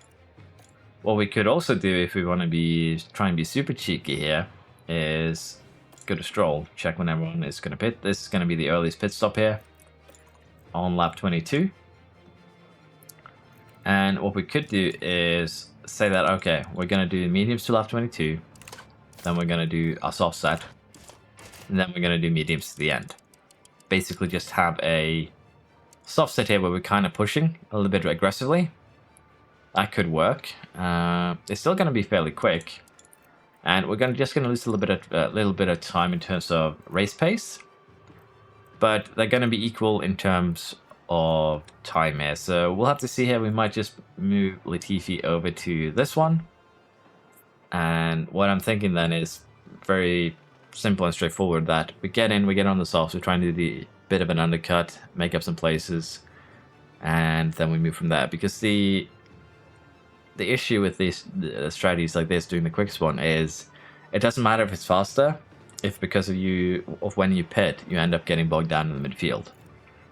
[SPEAKER 1] What we could also do if we want to try and be super cheeky here is go to Stroll, check when everyone is going to pit. This is going to be the earliest pit stop here on lap 22. And what we could do is say that, okay, we're going to do mediums to lap 22, then we're going to do our soft set, and then we're going to do mediums to the end. Basically just have a soft set here where we're kind of pushing a little bit aggressively. That could work. It's still going to be fairly quick, and we're just going to lose a little bit of time in terms of race pace, but they're going to be equal in terms of time here. So we'll have to see here. We might just move Latifi over to this one, and what I'm thinking then is very simple and straightforward, that we get on the softs, we're trying to do the bit of an undercut, make up some places, and then we move from there. Because the issue with these strategies like this, doing the quickest one, is it doesn't matter if it's faster, if because of when you pit, you end up getting bogged down in the midfield.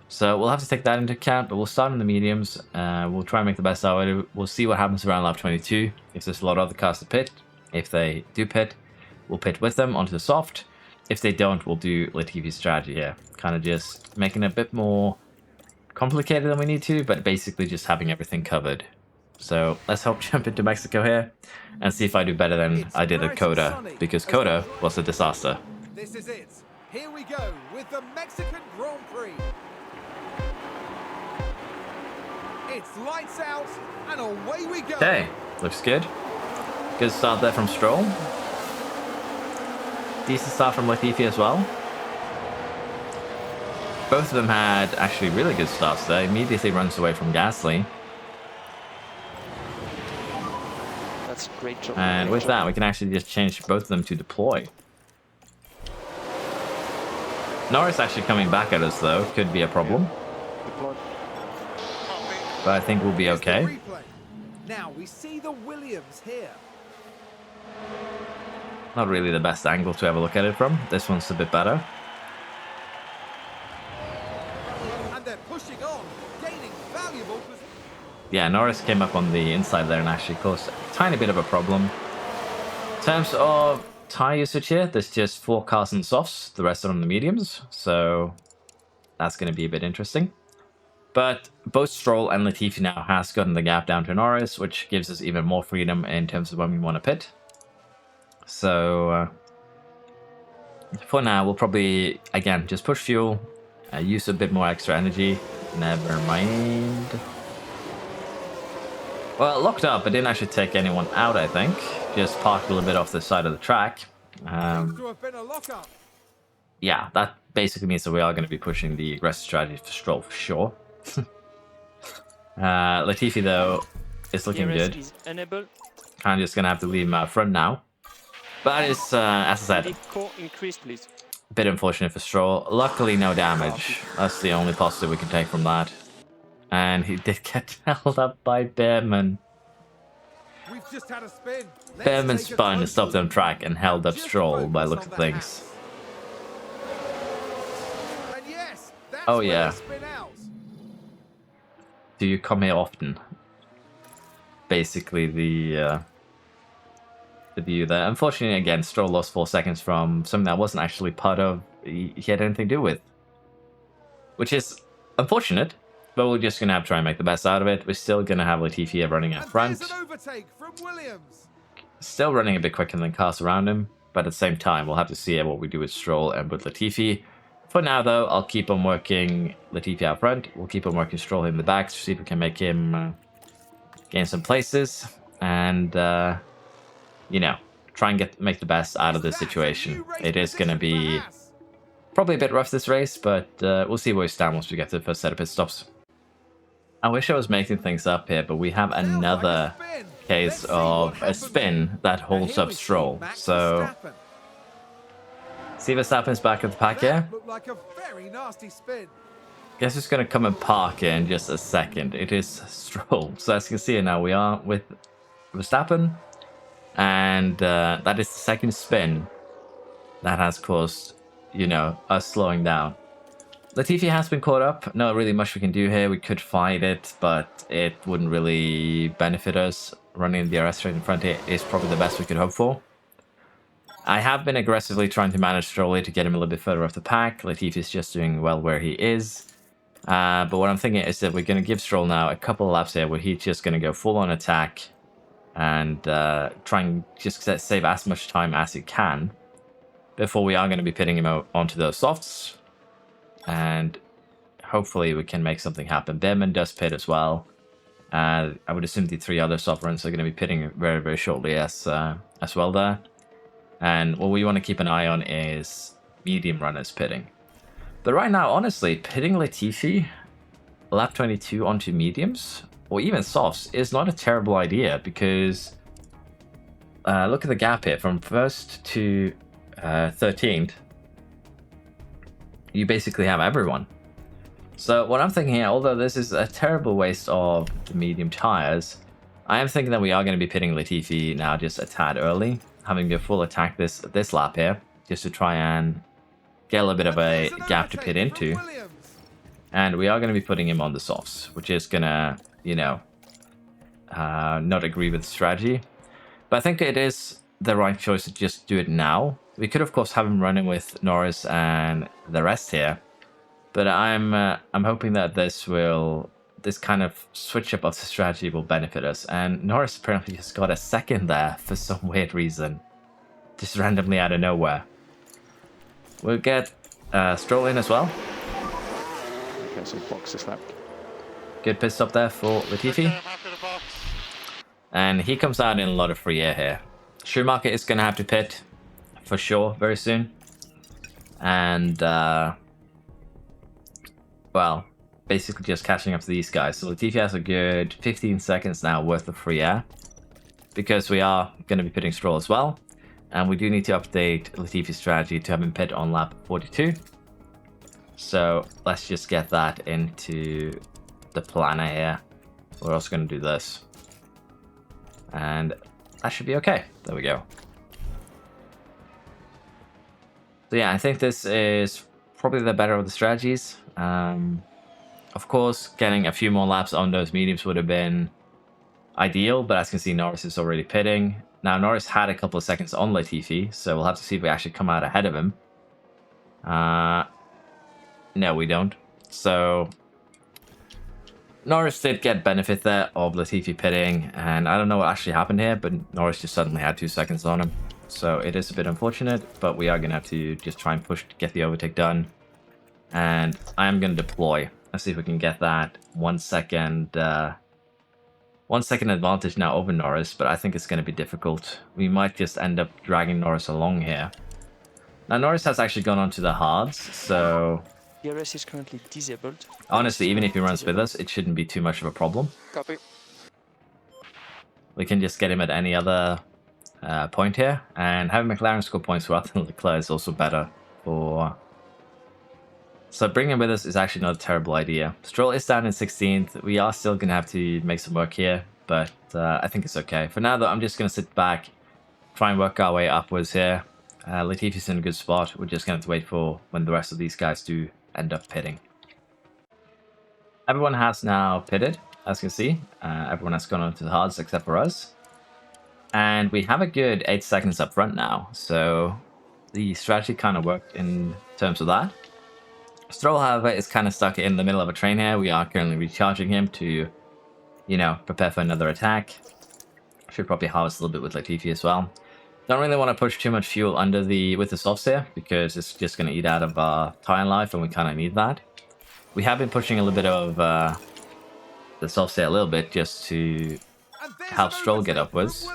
[SPEAKER 1] So we'll have to take that into account, but we'll start in the mediums. We'll try and make the best out of it. We'll see what happens around lap 22. If there's a lot of other cars to pit, if they do pit, we'll pit with them onto the soft. If they don't, we'll do Latifi's strategy here. Kind of just making it a bit more complicated than we need to, but basically just having everything covered. So let's hope jump into Mexico here and see if I do better than I did at Coda, because Coda was a disaster.
[SPEAKER 4] This is it. Here we go with the Mexican Grand Prix. It's lights out and away we go.
[SPEAKER 1] Okay, looks good. Good start there from Stroll. Decent start from Latifi as well. Both of them had actually really good starts there. Immediately runs away from Gasly.
[SPEAKER 2] That's a great job.
[SPEAKER 1] And with that, we can actually just change both of them to deploy. Norris actually coming back at us though, could be a problem. But I think we'll be okay.
[SPEAKER 4] Now we see the Williams here.
[SPEAKER 1] Not really the best angle to have a look at it from. This one's a bit better.
[SPEAKER 4] And they're pushing on, gaining valuable position.
[SPEAKER 1] Yeah, Norris came up on the inside there and actually caused a tiny bit of a problem. In terms of tire usage here, there's just 4 cars and softs, the rest are on the mediums, so that's going to be a bit interesting. But both Stroll and Latifi now has gotten the gap down to Norris, which gives us even more freedom in terms of when we want to pit. So for now, we'll probably, again, just push fuel, use a bit more extra energy. Never mind. Well, it locked up, but didn't actually take anyone out, I think. Just parked a little bit off the side of the track.
[SPEAKER 4] Seems to have been a lockup.
[SPEAKER 1] Yeah, that basically means that we are going to be pushing the aggressive strategy for Stroll for sure. Latifi, though, is looking good.
[SPEAKER 2] Is enabled.
[SPEAKER 1] Kind of just going to have to leave him out front now. But it's, as I said,
[SPEAKER 2] Increase, please.
[SPEAKER 1] a bit unfortunate for Stroll. Luckily, no damage. That's the only positive we can take from that. And he did get held up by Behrman.
[SPEAKER 4] We've just had a spin.
[SPEAKER 1] Behrman spun and stopped on track and held up Stroll by the looks of things.
[SPEAKER 4] And yes, that's
[SPEAKER 1] Oh,
[SPEAKER 4] where
[SPEAKER 1] yeah.
[SPEAKER 4] they spin out.
[SPEAKER 1] Do you come here often? Basically the view there. Unfortunately, again, Stroll lost 4 seconds from something that wasn't actually part of he had anything to do with. Which is unfortunate, but we're just going to have to try and make the best out of it. We're still going to have Latifi running out
[SPEAKER 4] And
[SPEAKER 1] front.
[SPEAKER 4] there's an overtake from Williams.
[SPEAKER 1] Still running a bit quicker than cars around him, but at the same time, we'll have to see what we do with Stroll and with Latifi. For now, though, I'll keep on working Latifi out front. We'll keep on working Stroll in the back to see if we can make him gain some places. And, you know, try and make the best out of this situation. It is going to be probably a bit rough this race, but we'll see where we stand once we get to the first set of pit stops. I wish I was making things up here, but we have another case of a spin that holds up Stroll. So See Verstappen's back at the pack here.
[SPEAKER 4] That looked like a very nasty spin.
[SPEAKER 1] Guess who's going to come and park here in just a second? It is Stroll. So as you can see here now, we are with Verstappen. And that is the second spin that has caused, you know, us slowing down. Latifi has been caught up. Not really much we can do here. We could fight it, but it wouldn't really benefit us. Running the DRS straight in front here is probably the best we could hope for. I have been aggressively trying to manage Stroll to get him a little bit further off the pack. Latifi is just doing well where he is. But what I'm thinking is that we're going to give Stroll now a couple of laps here where he's just going to go full on attack and try and just save as much time as he can before we are going to be pitting him out onto those softs. And hopefully we can make something happen. Behrman does pit as well. I would assume the 3 other soft runs are going to be pitting very, very shortly as well there. And what we want to keep an eye on is medium runners pitting. But right now, honestly, pitting Latifi lap 22 onto mediums, or even softs, is not a terrible idea because look at the gap here. From 1st to 13th, you basically have everyone. So what I'm thinking here, although this is a terrible waste of the medium tires, I am thinking that we are going to be pitting Latifi now just a tad early, having a full attack this lap here, just to try and get a little bit of a gap to pit into. And we are going to be putting him on the softs, which is going to, you know, not agree with the strategy. But I think it is the right choice to just do it now. We could, of course, have him running with Norris and the rest here. But I'm hoping that this kind of switch up of the strategy will benefit us. And Norris apparently just got a second there for some weird reason. Just randomly out of nowhere. We'll get Stroll in as well.
[SPEAKER 3] Okay, so box this lap.
[SPEAKER 1] Good pit stop there for Latifi. And he comes out in a lot of free air here. Schumacher is going to have to pit for sure very soon. And, well, basically just catching up to these guys. So Latifi has a good 15 seconds now worth of free air. Because we are going to be pitting Stroll as well. And we do need to update Latifi's strategy to have him pit on lap 42. So let's just get that into the planner here. We're also going to do this. And that should be okay. There we go. So yeah, I think this is probably the better of the strategies. Of course, getting a few more laps on those mediums would have been ideal, but as you can see, Norris is already pitting. Now, Norris had a couple of seconds on Latifi, so we'll have to see if we actually come out ahead of him. No, we don't. So, Norris did get benefit there of Latifi pitting, and I don't know what actually happened here, but Norris just suddenly had 2 seconds on him. So it is a bit unfortunate, but we are going to have to just try and push to get the overtake done. And I am going to deploy. Let's see if we can get that 1 second... 1 second advantage now over Norris, but I think it's going to be difficult. We might just end up dragging Norris along here. Now, Norris has actually gone onto the hards, so...
[SPEAKER 5] DRS is currently disabled.
[SPEAKER 1] Honestly, even if he runs with us, it shouldn't be too much of a problem.
[SPEAKER 3] Copy.
[SPEAKER 1] We can just get him at any other point here, and having McLaren score points rather than Leclerc is also better for... So bringing him with us is actually not a terrible idea. Stroll is down in 16th. We are still going to have to make some work here, but I think it's okay. For now, though, I'm just going to sit back, try and work our way upwards here. Latifi's in a good spot. We're just going to have to wait for when the rest of these guys do end up pitting. Everyone has now pitted, as you can see. Everyone has gone onto the hards except for us. And we have a good 8 seconds up front now, so the strategy kind of worked in terms of that. Stroll, however, is kind of stuck in the middle of a train here. We are currently recharging him to, you know, prepare for another attack. Should probably harvest a little bit with Latifi as well. Don't really want to push too much fuel under with the softs here, because it's just going to eat out of our tire life, and we kind of need that. We have been pushing a little bit of the softs here a little bit, just to help Stroll get upwards.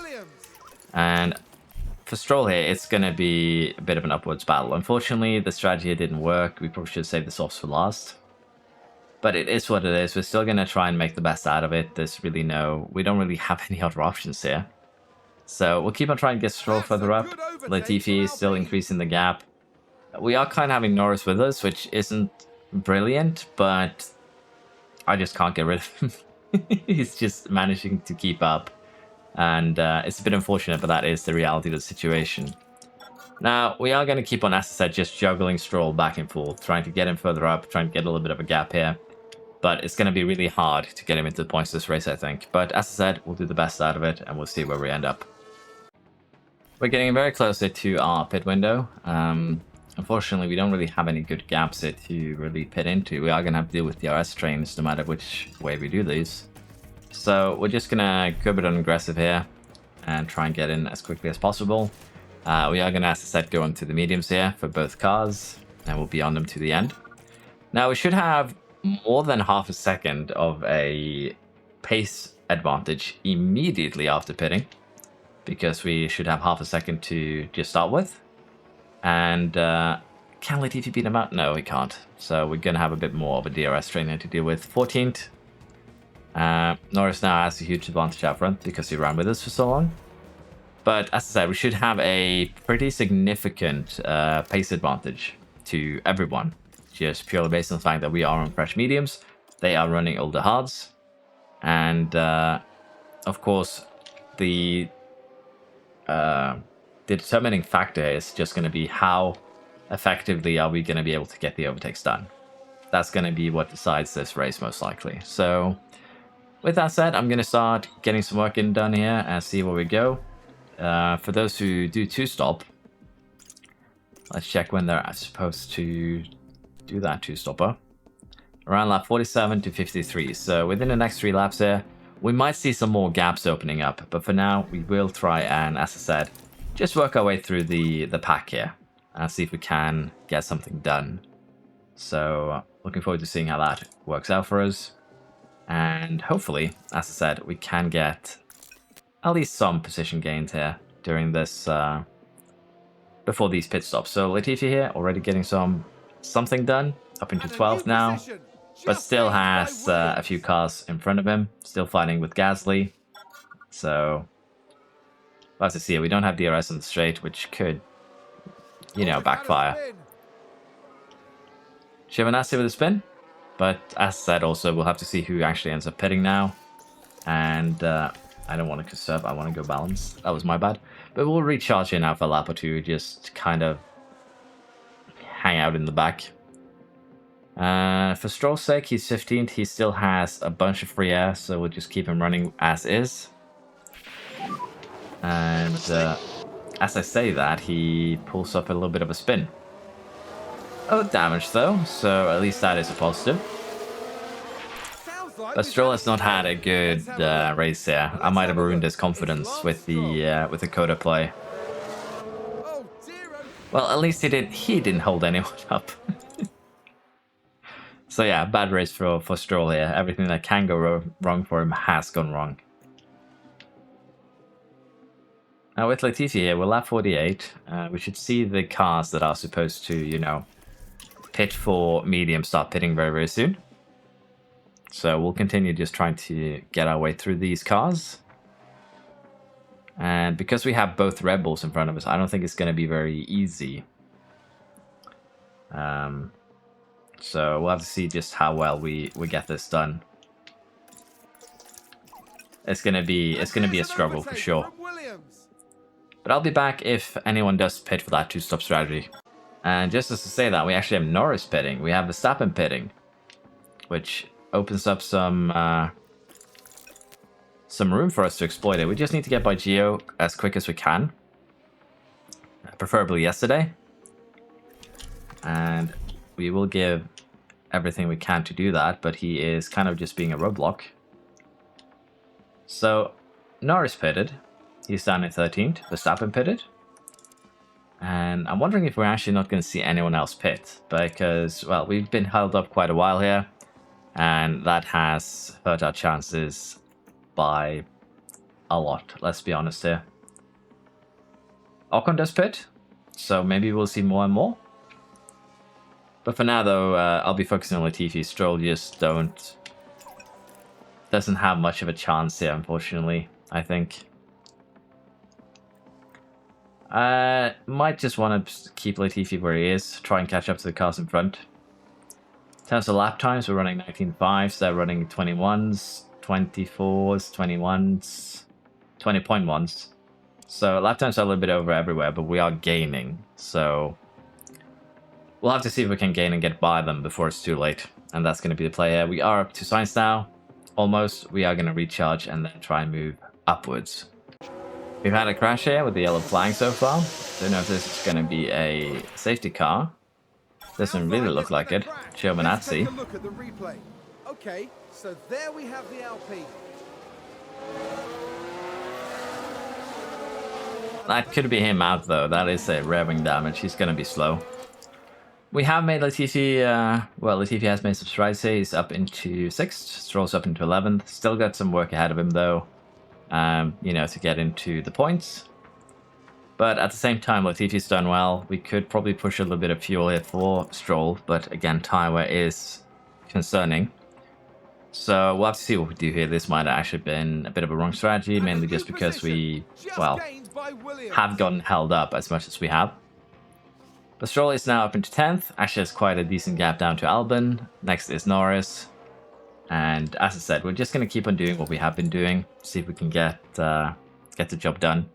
[SPEAKER 1] And for Stroll here, it's going to be a bit of an upwards battle. Unfortunately, the strategy here didn't work. We probably should save the softs for last. But it is what it is. We're still going to try and make the best out of it. There's really we don't really have any other options here. So we'll keep on trying to get Stroll further up. Latifi is still increasing the gap. We are kind of having Norris with us, which isn't brilliant, but I just can't get rid of him. He's just managing to keep up. And it's a bit unfortunate, but that is the reality of the situation. Now, we are going to keep on, as I said, just juggling Stroll back and forth, trying to get him further up, trying to get a little bit of a gap here. But it's going to be really hard to get him into the points of this race, I think. But as I said, we'll do the best out of it, and we'll see where we end up. We're getting very close to our pit window. Unfortunately, we don't really have any good gaps here to really pit into. We are going to have to deal with DRS trains no matter which way we do these. So we're just going to go a bit aggressive here and try and get in as quickly as possible. We are going to, as I said, go onto the mediums here for both cars, and we'll be on them to the end. Now, we should have more than half a second of a pace advantage immediately after pitting, because we should have half a second to just start with. And can Latifi beat him out? No, he can't. So we're going to have a bit more of a DRS trainer to deal with. 14th. Norris now has a huge advantage out front because he ran with us for so long. But as I said, we should have a pretty significant pace advantage to everyone. Just purely based on the fact that we are on fresh mediums. They are running older hards. And of course, the determining factor is just going to be how effectively are we going to be able to get the overtakes done. That's going to be what decides this race most likely. So with that said, I'm going to start getting some work done here and see where we go. For those who do two-stop, let's check when they're supposed to do that two-stopper. Around lap 47 to 53. So within the next 3 laps here, we might see some more gaps opening up. But for now, we will try and, as I said, just work our way through the pack here and see if we can get something done. So looking forward to seeing how that works out for us. And hopefully, as I said, we can get at least some position gains here during this, before these pit stops. So Latifi here, already getting something done, up into 12th now, but still has a few cars in front of him, still fighting with Gasly. So, as I see, we don't have DRS on the straight, which could, you know, backfire. Giovinazzi with a spin, but as said, also we'll have to see who actually ends up pitting now. And I don't want to conserve, I want to go balance. That was my bad. But we'll recharge in now for a lap or two, just kind of hang out in the back. For Stroll's sake, he's 15th. He still has a bunch of free air, so we'll just keep him running as is. And as I say that, he pulls up a little bit of a spin. Oh, damage though, so at least that is a positive. But Stroll has not had a good race here. I might have ruined his confidence with the coda play. Well, at least he didn't hold anyone up. So yeah, bad race for Stroll here. Everything that can go wrong for him has gone wrong. Now with Latifi here, we're lap 48. We should see the cars that are supposed to, you know, pit for medium start pitting very, very soon. So we'll continue just trying to get our way through these cars. And because we have both Red Bulls in front of us, I don't think it's going to be very easy. So we'll have to see just how well we get this done. It's gonna be a struggle for sure. But I'll be back if anyone does pit for that two-stop strategy. And just as to say that, we actually have Norris pitting. We have Verstappen pitting, which opens up some room for us to exploit it. We just need to get by Gio as quick as we can, preferably yesterday. And we will give everything we can to do that, but he is kind of just being a roadblock. So Norris pitted. He's down in 13th. Verstappen pitted. And I'm wondering if we're actually not going to see anyone else pit, because, well, we've been held up quite a while here, and that has hurt our chances by a lot, let's be honest here. Ocon does pit, so maybe we'll see more and more. But for now, though, I'll be focusing on Latifi. Stroll just doesn't have much of a chance here, unfortunately, I think. Might just want to keep Latifi where he is, try and catch up to the cars in front. In terms of lap times, we're running 19.5s, they're running 21s, 24s, 21s, 20.1s. So lap times are a little bit over everywhere, but we are gaining. So we'll have to see if we can gain and get by them before it's too late. And that's going to be the play here. We are up to science now, almost. We are going to recharge and then try and move upwards. We've had a crash here with the yellow flag so far. Don't know if this is going to be a safety car. Doesn't really look like it.
[SPEAKER 4] Let's take
[SPEAKER 1] Giovinazzi.
[SPEAKER 4] a look at the replay. Okay, so there we have the Alpine.
[SPEAKER 1] That could be him out though. That is a revving damage. He's going to be slow. We have made Latifi, well, Latifi has made some strides here. He's up into 6th. Stroll's up into 11th. Still got some work ahead of him though, you know, to get into the points. But at the same time, Latifi's done well. We could probably push a little bit of fuel here for Stroll, but again, tire wear is concerning. So we'll have to see what we do here. This might have actually been a bit of a wrong strategy, mainly just because we, well, have gotten held up as much as we have. But Stroll is now up into 10th. Actually has quite a decent gap down to Albon. Next is Norris. And as I said, we're just going to keep on doing what we have been doing. See if we can get the job done.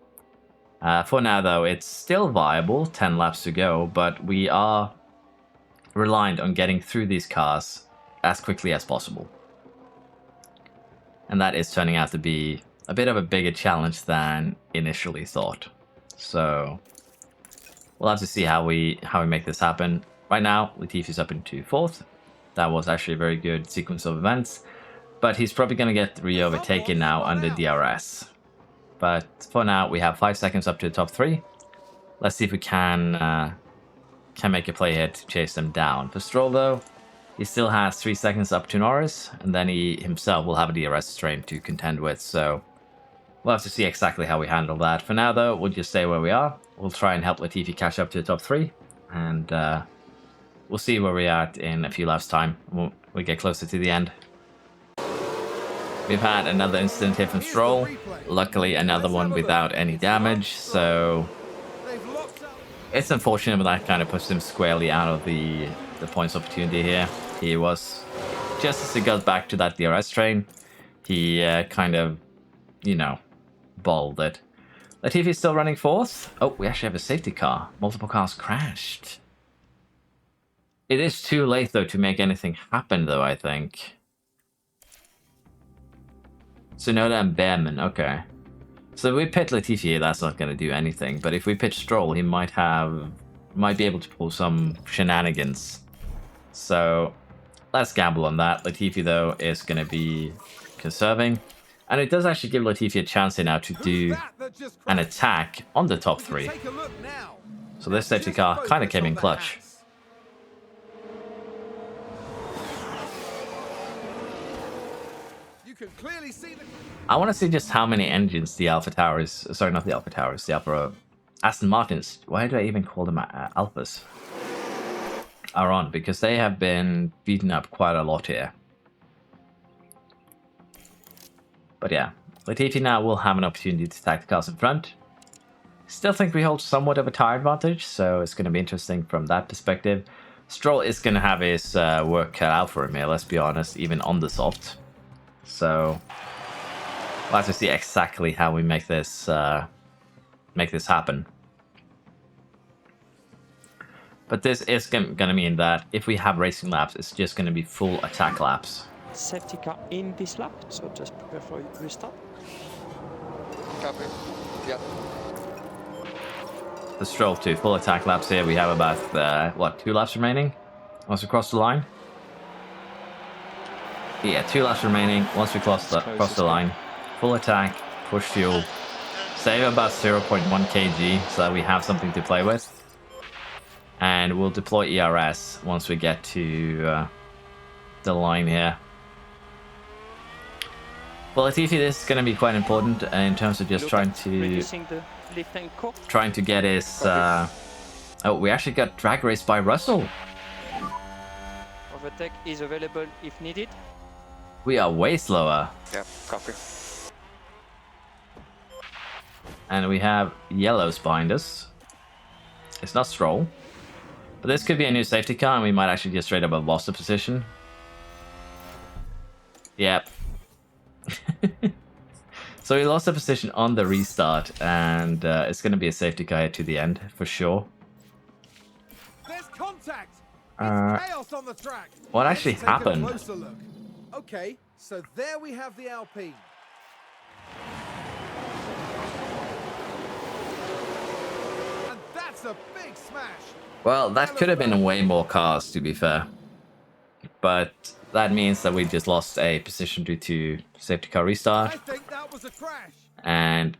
[SPEAKER 1] For now, though, it's still viable. 10 laps to go. But we are reliant on getting through these cars as quickly as possible. And that is turning out to be a bit of a bigger challenge than initially thought. So we'll have to see how we make this happen. Right now, Latifi's up into 4th. That was actually a very good sequence of events. But he's probably going to get re-overtaken now under DRS. But for now, we have 5 seconds up to the top 3. Let's see if we can make a play here to chase them down. For Stroll, though, he still has 3 seconds up to Norris, and then he himself will have a DRS strain to contend with. So we'll have to see exactly how we handle that. For now, though, we'll just stay where we are. We'll try and help Latifi catch up to the top 3, and we'll see where we're at in a few laps' time. We get closer to the end. We've had another incident here from Stroll. Luckily, another one without any damage, so it's unfortunate, but that kind of pushes him squarely out of the points opportunity here. He was, just as he goes back to that DRS train, he kind of, you know, balled it. Latifi's still running 4th. Oh, we actually have a safety car. Multiple cars crashed. It is too late, though, to make anything happen, though, I think. Tsunoda and Behrman, okay. So if we pit Latifi, that's not going to do anything. But if we pit Stroll, he might be able to pull some shenanigans. So let's gamble on that. Latifi, though, is going to be conserving. And it does actually give Latifi a chance here now to do an attack on the top 3. So this safety car kind of came in clutch. I want to see just how many engines the Alpha Towers, sorry, not the Alpha Towers, the Alpha Aston Martins, why do I even call them Alphas, are on, because they have been beaten up quite a lot here. But yeah, Latifi now will have an opportunity to attack the cars in front. Still think we hold somewhat of a tire advantage, so it's going to be interesting from that perspective. Stroll is going to have his work cut out for him here, let's be honest, even on the soft. So we'll have to see exactly how we make this happen. But this is going to mean that if we have racing laps, it's just going to be full attack laps.
[SPEAKER 5] Safety car in this lap, so just prepare for restart.
[SPEAKER 6] Copy. Yep.
[SPEAKER 1] The Stroll to full attack laps here. We have about, what, 2 laps remaining once we cross the line? Yeah, 2 laps remaining once we cross the line. Full attack, push fuel, save about 0.1 kg so that we have something to play with. And we'll deploy ERS once we get to the line here. Well, Latifi, this is going to be quite important in terms of just trying to get his... Oh, we actually got drag raced by Russell.
[SPEAKER 5] Overtake is available if needed.
[SPEAKER 1] We are way slower.
[SPEAKER 6] Yep, copy.
[SPEAKER 1] And we have yellows behind us. It's not Stroll. But this could be a new safety car, and we might actually just straight up have lost the position. Yep. So we lost the position on the restart, and it's going to be a safety car here to the end, for sure.
[SPEAKER 4] There's contact. It's chaos on the track.
[SPEAKER 1] What actually
[SPEAKER 4] Let's take a
[SPEAKER 1] happened?
[SPEAKER 4] closer look. Okay, so there we have the Alpine. And that's a big smash.
[SPEAKER 1] Well, that could have been way more cars, to be fair. But that means that we just lost a position due to safety car restart.
[SPEAKER 4] I think that was a crash.
[SPEAKER 1] And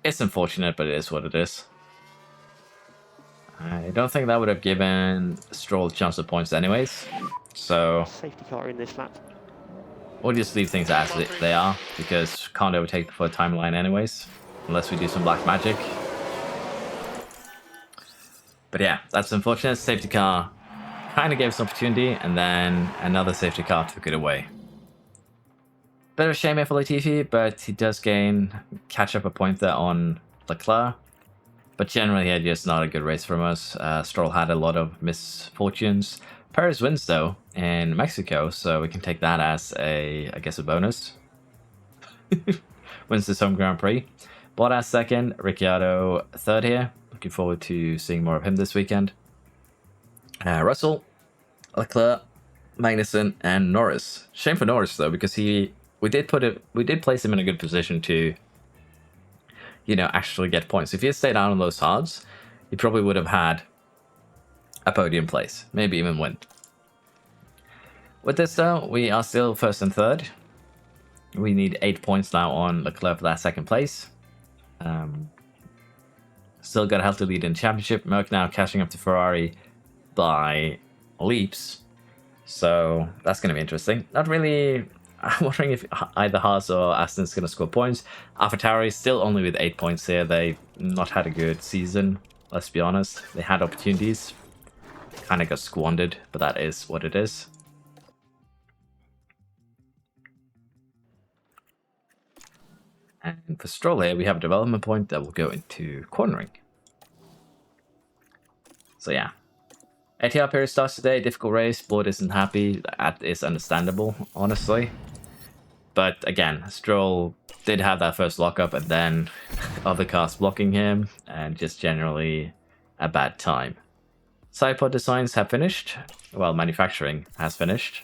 [SPEAKER 1] it's unfortunate, but it is what it is. I don't think that would have given Stroll a chance of points anyways. So
[SPEAKER 5] Safety car in this lap.
[SPEAKER 1] we'll just leave things as they are, because can't overtake for a timeline anyways, unless we do some black magic. But yeah, that's unfortunate. Safety car kind of gave us an opportunity, and then another safety car took it away. Bit of a shame here for Latifi, but he does catch up a point there on Leclerc. But generally, yeah, just not a good race from us. Stroll had a lot of misfortunes. Perez wins, though, in Mexico, so we can take that as I guess, a bonus. Wins this home Grand Prix. Bottas second, Ricciardo third here. Looking forward to seeing more of him this weekend. Russell, Leclerc, Magnussen, and Norris. Shame for Norris, though, because we did place him in a good position to, actually get points. If he had stayed out on those hards, he probably would have had a podium place, maybe even win. With this, though, we are still first and third. We need 8 points now on Leclerc for that second place. Still got a healthy lead in the championship. Merck now catching up to Ferrari by leaps. So that's going to be interesting. Not really. I'm wondering if either Haas or Aston's going to score points. AlphaTauri still only with 8 points here. They've not had a good season, let's be honest. They had opportunities. Kind of got squandered, but that is what it is. And for Stroll here, we have a development point that will go into cornering. So yeah. ATR period starts today. Difficult race. Blood isn't happy. That is understandable, honestly. But again, Stroll did have that first lockup, and then other cars blocking him, and just generally a bad time. Sidepod designs have finished. Well, manufacturing has finished.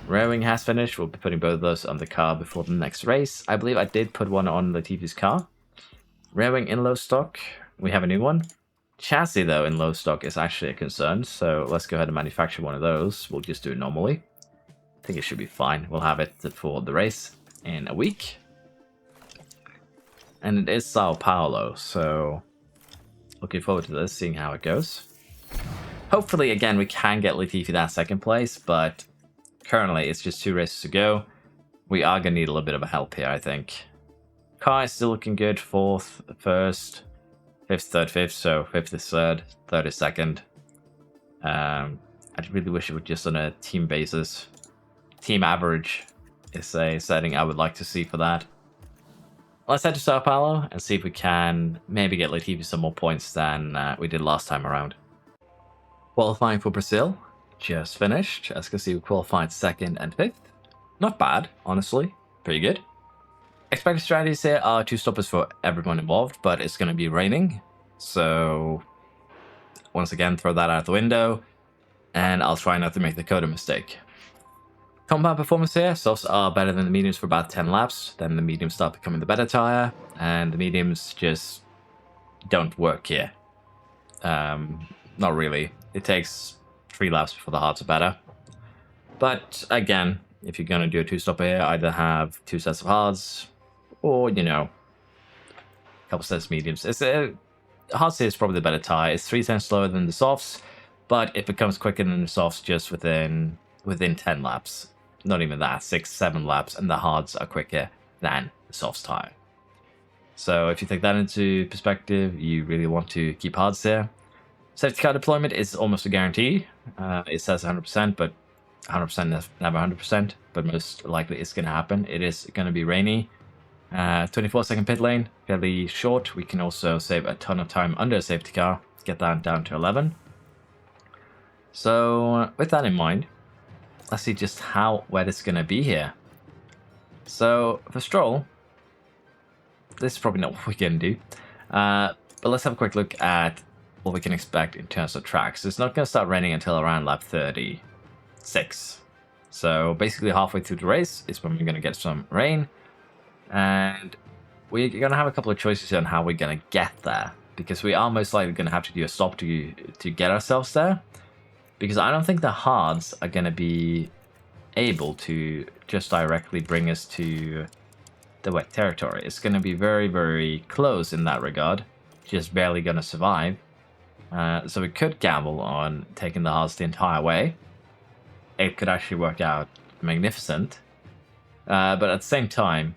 [SPEAKER 1] Rowing has finished. We'll be putting both of those on the car before the next race. I believe I did put one on Latifi's car. Rowing in low stock. We have a new one. Chassis, though, in low stock is actually a concern. So let's go ahead and manufacture one of those. We'll just do it normally. I think it should be fine. We'll have it for the race in a week. And it is Sao Paulo. So looking forward to this, seeing how it goes. Hopefully, again, we can get Latifi that second place, but currently it's just 2 races to go. We are going to need a little bit of a help here, I think. Car is still looking good. 4th, 1st, 5th, 3rd, 5th. So 5th is 3rd, 3rd is 2nd. I really wish it was just on a team basis. Team average is a setting I would like to see for that. Let's head to Sao Paulo and see if we can maybe get Latifi some more points than we did last time around. Qualifying for Brazil just finished. As you can see, we qualified 2nd and 5th. Not bad, honestly. Pretty good. Expected strategies here are 2 stoppers for everyone involved, but it's going to be raining. So, once again, throw that out the window. And I'll try not to make the coda mistake. Compound performance here. Softs are better than the mediums for about 10 laps. Then the mediums start becoming the better tire. And the mediums just don't work here. Not really. It takes 3 laps before the hards are better. But again, if you're going to do a 2-stopper here, either have 2 sets of hards or, a couple sets of mediums. Hards here is probably the better tire. It's 3 times slower than the softs, but it becomes quicker than the softs just within 10 laps. Not even that, 6, 7 laps, and the hards are quicker than the softs tire. So if you take that into perspective, you really want to keep hards there. Safety car deployment is almost a guarantee. It says 100%, but 100% never 100%. But most likely it's going to happen. It is going to be rainy. 24-second pit lane, fairly short. We can also save a ton of time under a safety car, get that down to 11. So with that in mind, let's see just how wet it's going to be here. So for Stroll, this is probably not what we're going to do. But let's have a quick look at what we can expect in terms of tracks. It's not going to start raining until around lap 36. So basically halfway through the race is when we're going to get some rain. And we're going to have a couple of choices on how we're going to get there. Because we are most likely going to have to do a stop to get ourselves there. Because I don't think the hards are going to be able to just directly bring us to the wet territory. It's going to be very, very close in that regard. Just barely going to survive. So we could gamble on taking the hards the entire way. It could actually work out magnificent. But at the same time,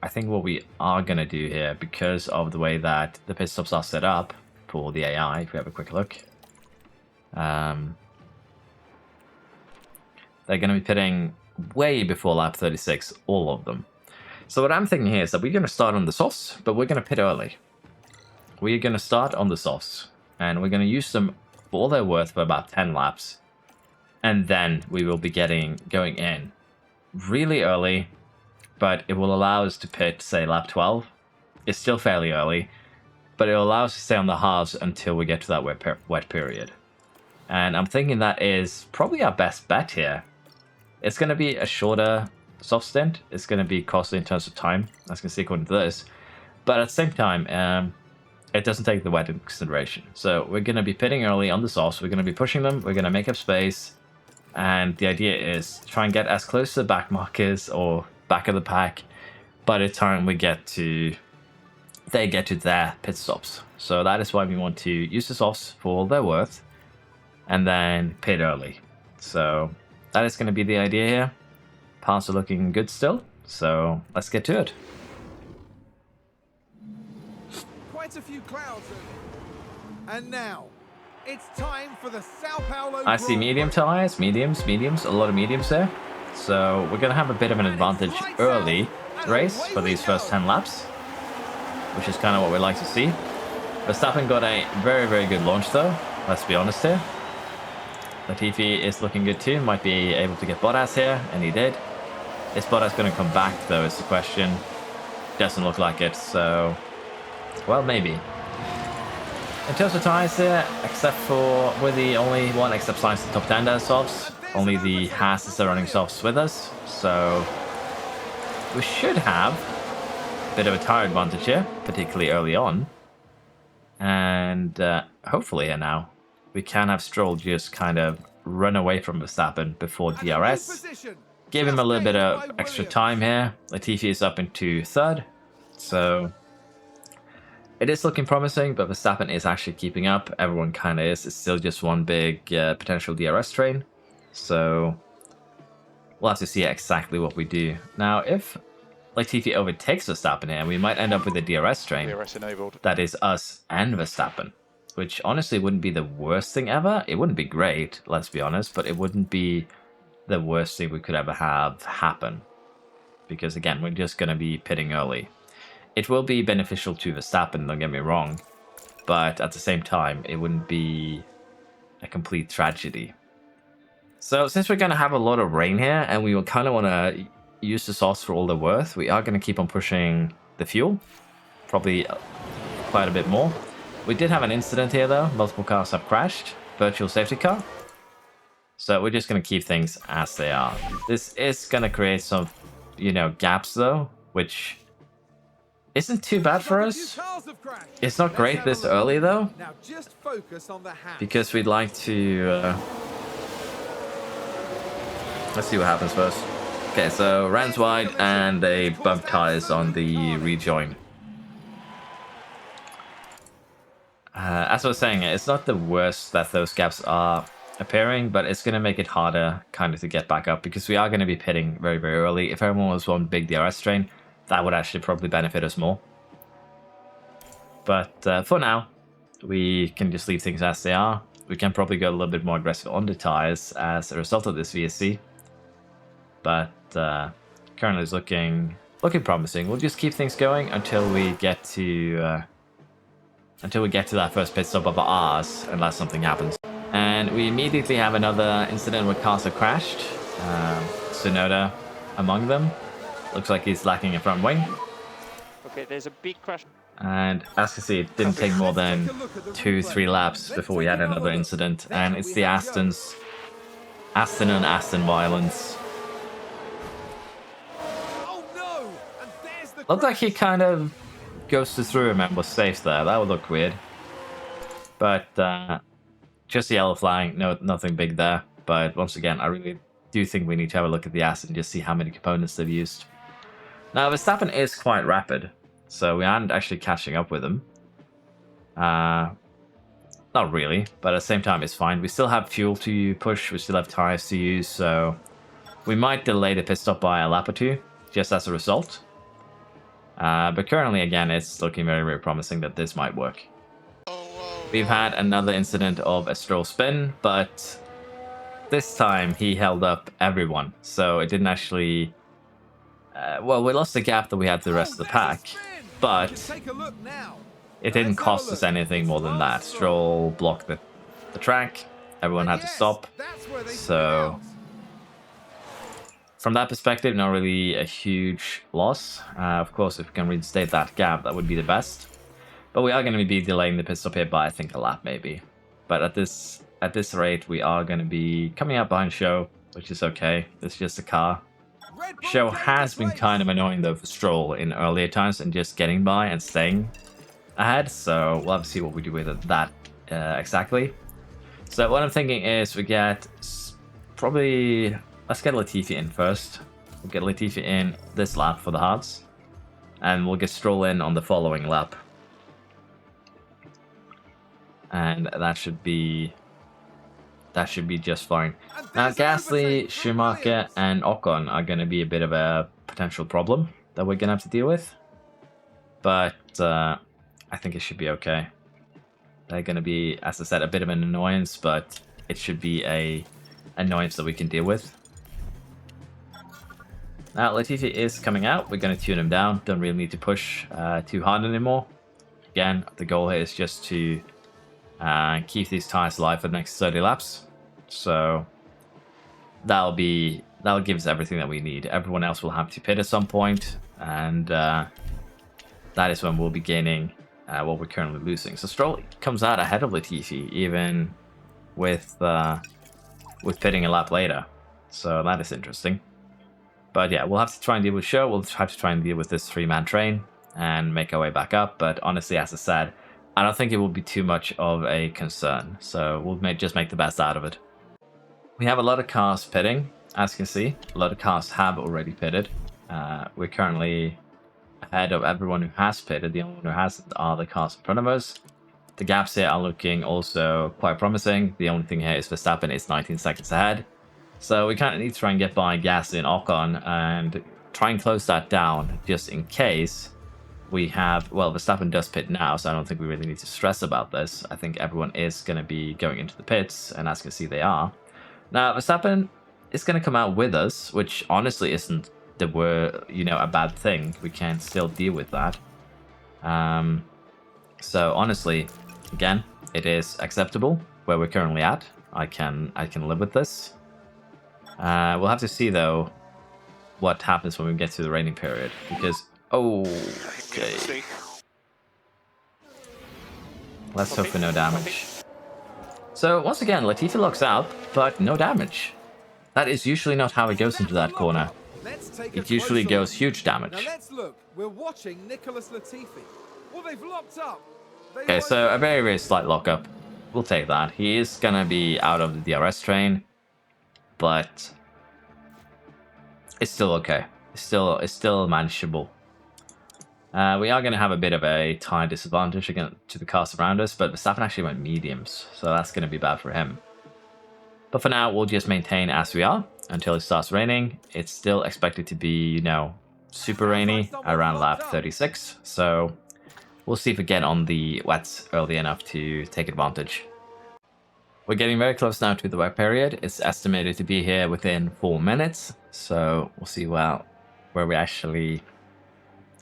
[SPEAKER 1] I think what we are going to do here, because of the way that the pit stops are set up for the AI, if we have a quick look, they're going to be pitting way before lap 36, all of them. So what I'm thinking here is that we're going to start on the softs, but we're going to pit early. We're going to start on the softs, and we're going to use them for all they're worth for about 10 laps. And then we will be going in really early, but it will allow us to pit, say, lap 12. It's still fairly early, but it will allow us to stay on the halves until we get to that wet period. And I'm thinking that is probably our best bet here. It's going to be a shorter soft stint. It's going to be costly in terms of time, as you can see according to this. But at the same time, it doesn't take the wet into consideration. So we're going to be pitting early on the softs. We're going to be pushing them. We're going to make up space. And the idea is try and get as close to the back markers or back of the pack by the time they get to their pit stops. So that is why we want to use the softs for all they're worth and then pit early. So that is going to be the idea here. Parts are looking good still, so let's get to it.
[SPEAKER 4] Quite a few clouds. And now, it's time for the Sao Paulo.
[SPEAKER 1] I see medium tires, mediums, a lot of mediums there. So we're going to have a bit of an advantage early race for these first 10 laps, which is kind of what we like to see. Verstappen got a very, very good launch though, let's be honest here. Latifi is looking good too, might be able to get Bottas here, and he did. Is Bottas going to come back though is the question. Doesn't look like it, so, well, maybe. In terms of tyres here, except for, we're the only one except Science the top 10 that has softs. Only the Haas are running softs with us, so we should have a bit of a tyre advantage here, particularly early on. And hopefully here now, we can have Stroll just kind of run away from Verstappen before DRS. Give him a little bit of extra time here. Latifi is up into third, so it is looking promising, but Verstappen is actually keeping up. Everyone kind of is. It's still just one big potential DRS train. So we'll have to see exactly what we do. Now, if Latifi overtakes Verstappen here, we might end up with a DRS train.
[SPEAKER 3] DRS enabled.
[SPEAKER 1] That is us and Verstappen, which honestly wouldn't be the worst thing ever. It wouldn't be great, let's be honest, but it wouldn't be the worst thing we could ever have happen. Because again, we're just going to be pitting early. It will be beneficial to Verstappen, don't get me wrong, but at the same time, it wouldn't be a complete tragedy. So since we're going to have a lot of rain here, and we will kind of want to use the sauce for all they're worth, we are going to keep on pushing the fuel, probably quite a bit more. We did have an incident here though, multiple cars have crashed, virtual safety car. So we're just going to keep things as they are. This is going to create some, gaps though, which isn't too bad for us. It's not great this early though, because we'd like to... let's see what happens first. Okay, so Rand's wide and they bump tires on the rejoin. As I was saying, it's not the worst that those gaps are appearing, but it's going to make it harder kind of to get back up, because we are going to be pitting very, very early. If everyone was one big DRS train, that would actually probably benefit us more. But for now, we can just leave things as they are. We can probably go a little bit more aggressive on the tires as a result of this VSC. But currently it's looking looking promising. We'll just keep things going until we get to that first pit stop of ours, unless something happens. And we immediately have another incident where cars have crashed. Tsunoda among them. Looks like he's lacking a front wing.
[SPEAKER 2] Okay, there's a big crash.
[SPEAKER 1] And as you see, it didn't take more than 2-3 laps before we had another incident. And it's the Aston and Aston violence.
[SPEAKER 4] Oh no! And there's the
[SPEAKER 1] Looked like he kind of ghosted through him and was safe there. That would look weird. But just the yellow flag, nothing big there. But once again, I really do think we need to have a look at the Aston and just see how many components they've used. Now, Verstappen is quite rapid, so we aren't actually catching up with him. Not really, but at the same time, it's fine. We still have fuel to push, we still have tires to use, so we might delay the pit stop by a lap or two, just as a result. But currently, again, it's looking very, very promising that this might work. We've had another incident of a Stroll spin, but this time he held up everyone, so it didn't actually... well, we lost the gap that we had to the rest of the pack, but it didn't cost us anything more than that. Stroll blocked the track, everyone had to stop, so from that perspective, not really a huge loss. Of course, if we can reinstate that gap, that would be the best. But we are going to be delaying the pit stop here by, I think, a lap maybe. But at this rate, we are going to be coming up behind Show, which is okay. It's just a car. Show has been kind of annoying though for Stroll in earlier times and just getting by and staying ahead. So we'll have to see what we do with that exactly. So what I'm thinking is we get probably... Let's get Latifi in first. We'll get Latifi in this lap for the hards. And we'll get Stroll in on the following lap. And that should be just fine. Now Gasly, Schumacher and Ocon are going to be a bit of a potential problem that we're going to have to deal with. But I think it should be okay. They're going to be, as I said, a bit of an annoyance, but it should be a annoyance that we can deal with. Now Latifi is coming out. We're going to tune him down. Don't really need to push too hard anymore. Again, the goal here is just to keep these tires alive for the next 30 laps. So that'll give us everything that we need. Everyone else will have to pit at some point, and that is when we'll be gaining what we're currently losing. So Stroll comes out ahead of Latifi, even with pitting a lap later. So that is interesting. But yeah, we'll have to try and deal with Show. We'll have to try and deal with this 3-man train and make our way back up. But honestly, as I said, I don't think it will be too much of a concern. So we'll just make the best out of it. We have a lot of cars pitting, as you can see. A lot of cars have already pitted. We're currently ahead of everyone who has pitted. The only one who hasn't are the cars in front of us. The gaps here are looking also quite promising. The only thing here is Verstappen is 19 seconds ahead. So we kind of need to try and get by Gasly and Ocon and try and close that down just in case we have... Well, Verstappen does pit now, so I don't think we really need to stress about this. I think everyone is going to be going into the pits, and as you can see, they are. Now, Verstappen is going to come out with us, which honestly isn't a bad thing. We can still deal with that. So honestly, again, it is acceptable where we're currently at. I can live with this. We'll have to see though what happens when we get to the raining period, because okay, let's hope for no damage. So once again, Latifi locks out, but no damage. That is usually not how it goes into that corner. It usually goes huge damage.
[SPEAKER 4] Now let's look. We're watching Nicholas Latifi. Well, they've locked up.
[SPEAKER 1] Okay, so a very, very slight lockup. We'll take that. He is gonna be out of the DRS train, but it's still okay. It's still manageable. We are going to have a bit of a tire disadvantage to the cars around us, but Verstappen actually went mediums, so that's going to be bad for him. But for now, we'll just maintain as we are until it starts raining. It's still expected to be, super rainy around lap 36, so we'll see if we get on the wets early enough to take advantage. We're getting very close now to the wet period. It's estimated to be here within 4 minutes, so we'll see where we actually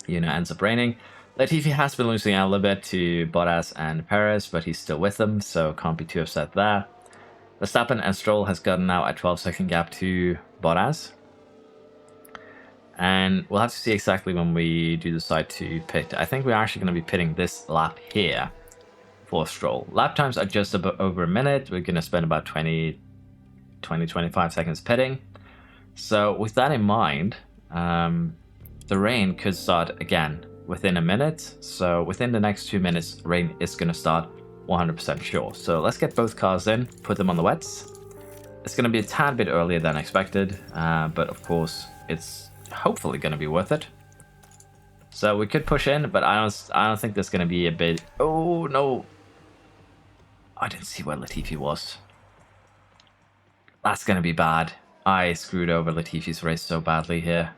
[SPEAKER 1] ends up raining. Latifi has been losing out a little bit to Bottas and Perez, but he's still with them, so can't be too upset there. Verstappen and Stroll has gotten now a 12-second gap to Bottas. And we'll have to see exactly when we do decide to pit. I think we're actually going to be pitting this lap here for Stroll. Lap times are just about over a minute. We're going to spend about 20-25 seconds pitting. So with that in mind, the rain could start again within a minute. So within the next 2 minutes, rain is going to start 100% sure. So let's get both cars in, put them on the wets. It's going to be a tad bit earlier than expected, but of course it's hopefully going to be worth it. So we could push in, but I don't think there's going to be a bit. Oh no, I didn't see where Latifi was. That's going to be bad. I screwed over Latifi's race so badly here.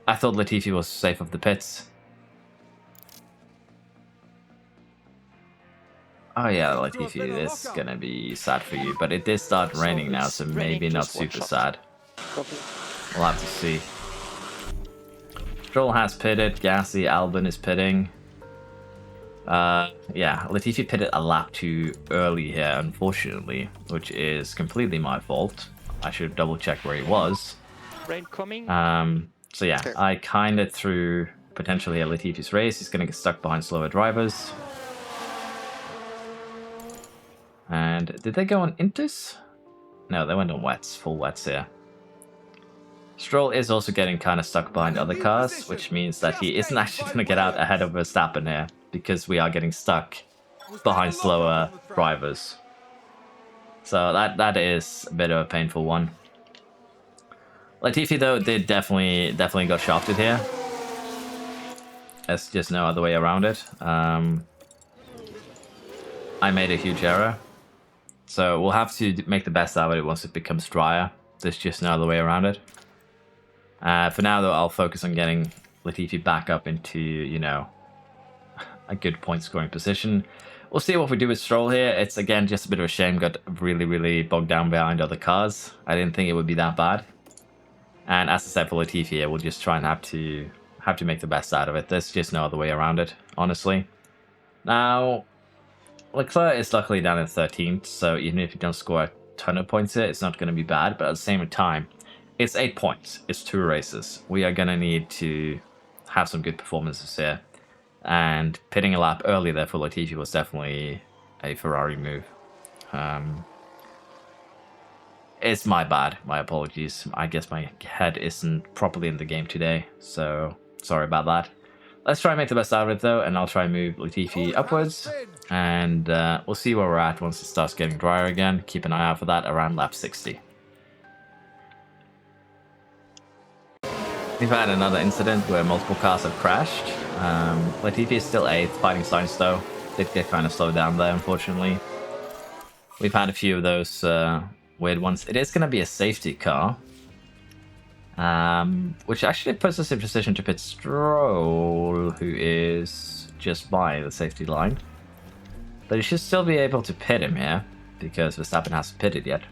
[SPEAKER 1] I thought Latifi was safe of the pits. Oh yeah, Latifi, this is going to be sad for you. But it did start raining now, so maybe not super sad. We'll have to see. Stroll has pitted. Gasly, Albon is pitting. Yeah, Latifi pitted a lap too early here, unfortunately, which is completely my fault. I should double check where he was.
[SPEAKER 5] Rain coming.
[SPEAKER 1] So yeah, I kind of threw potentially a Latifi's race. He's going to get stuck behind slower drivers. And did they go on inters? No, they went on wets, full wets here. Stroll is also getting kind of stuck behind other cars, which means that he isn't actually going to get out ahead of Verstappen here, because we are getting stuck behind slower drivers. So that is a bit of a painful one. Latifi though did definitely got shafted here. There's just no other way around it. I made a huge error. So we'll have to make the best out of it once it becomes drier. There's just no other way around it. For now though, I'll focus on getting Latifi back up into, you know, a good point scoring position. We'll see what we do with Stroll here. It's again just a bit of a shame, got really bogged down behind other cars. I didn't think it would be that bad. And as I said for Latifi here, we'll just try and have to make the best out of it. There's just no other way around it, honestly. Now, Leclerc is luckily down in 13th, so even if you don't score a ton of points here, it's not going to be bad. But at the same time, it's 8 points. It's 2 races. We are going to need to have some good performances here. And pitting a lap early there for Latifi was definitely a Ferrari move. It's my bad. My apologies. I guess my head isn't properly in the game today, so sorry about that. Let's try and make the best out of it though, and I'll try and move Latifi upwards. And we'll see where we're at once it starts getting drier again. Keep an eye out for that around lap 60. We've had another incident where multiple cars have crashed. Latifi is still 8th, fighting Sainz though. Did get kind of slowed down there, unfortunately. We've had a few of those weird ones. It is going to be a safety car. Which actually puts us in position to pit Stroll, who is just by the safety line. But you should still be able to pit him here, because Verstappen hasn't pitted yet.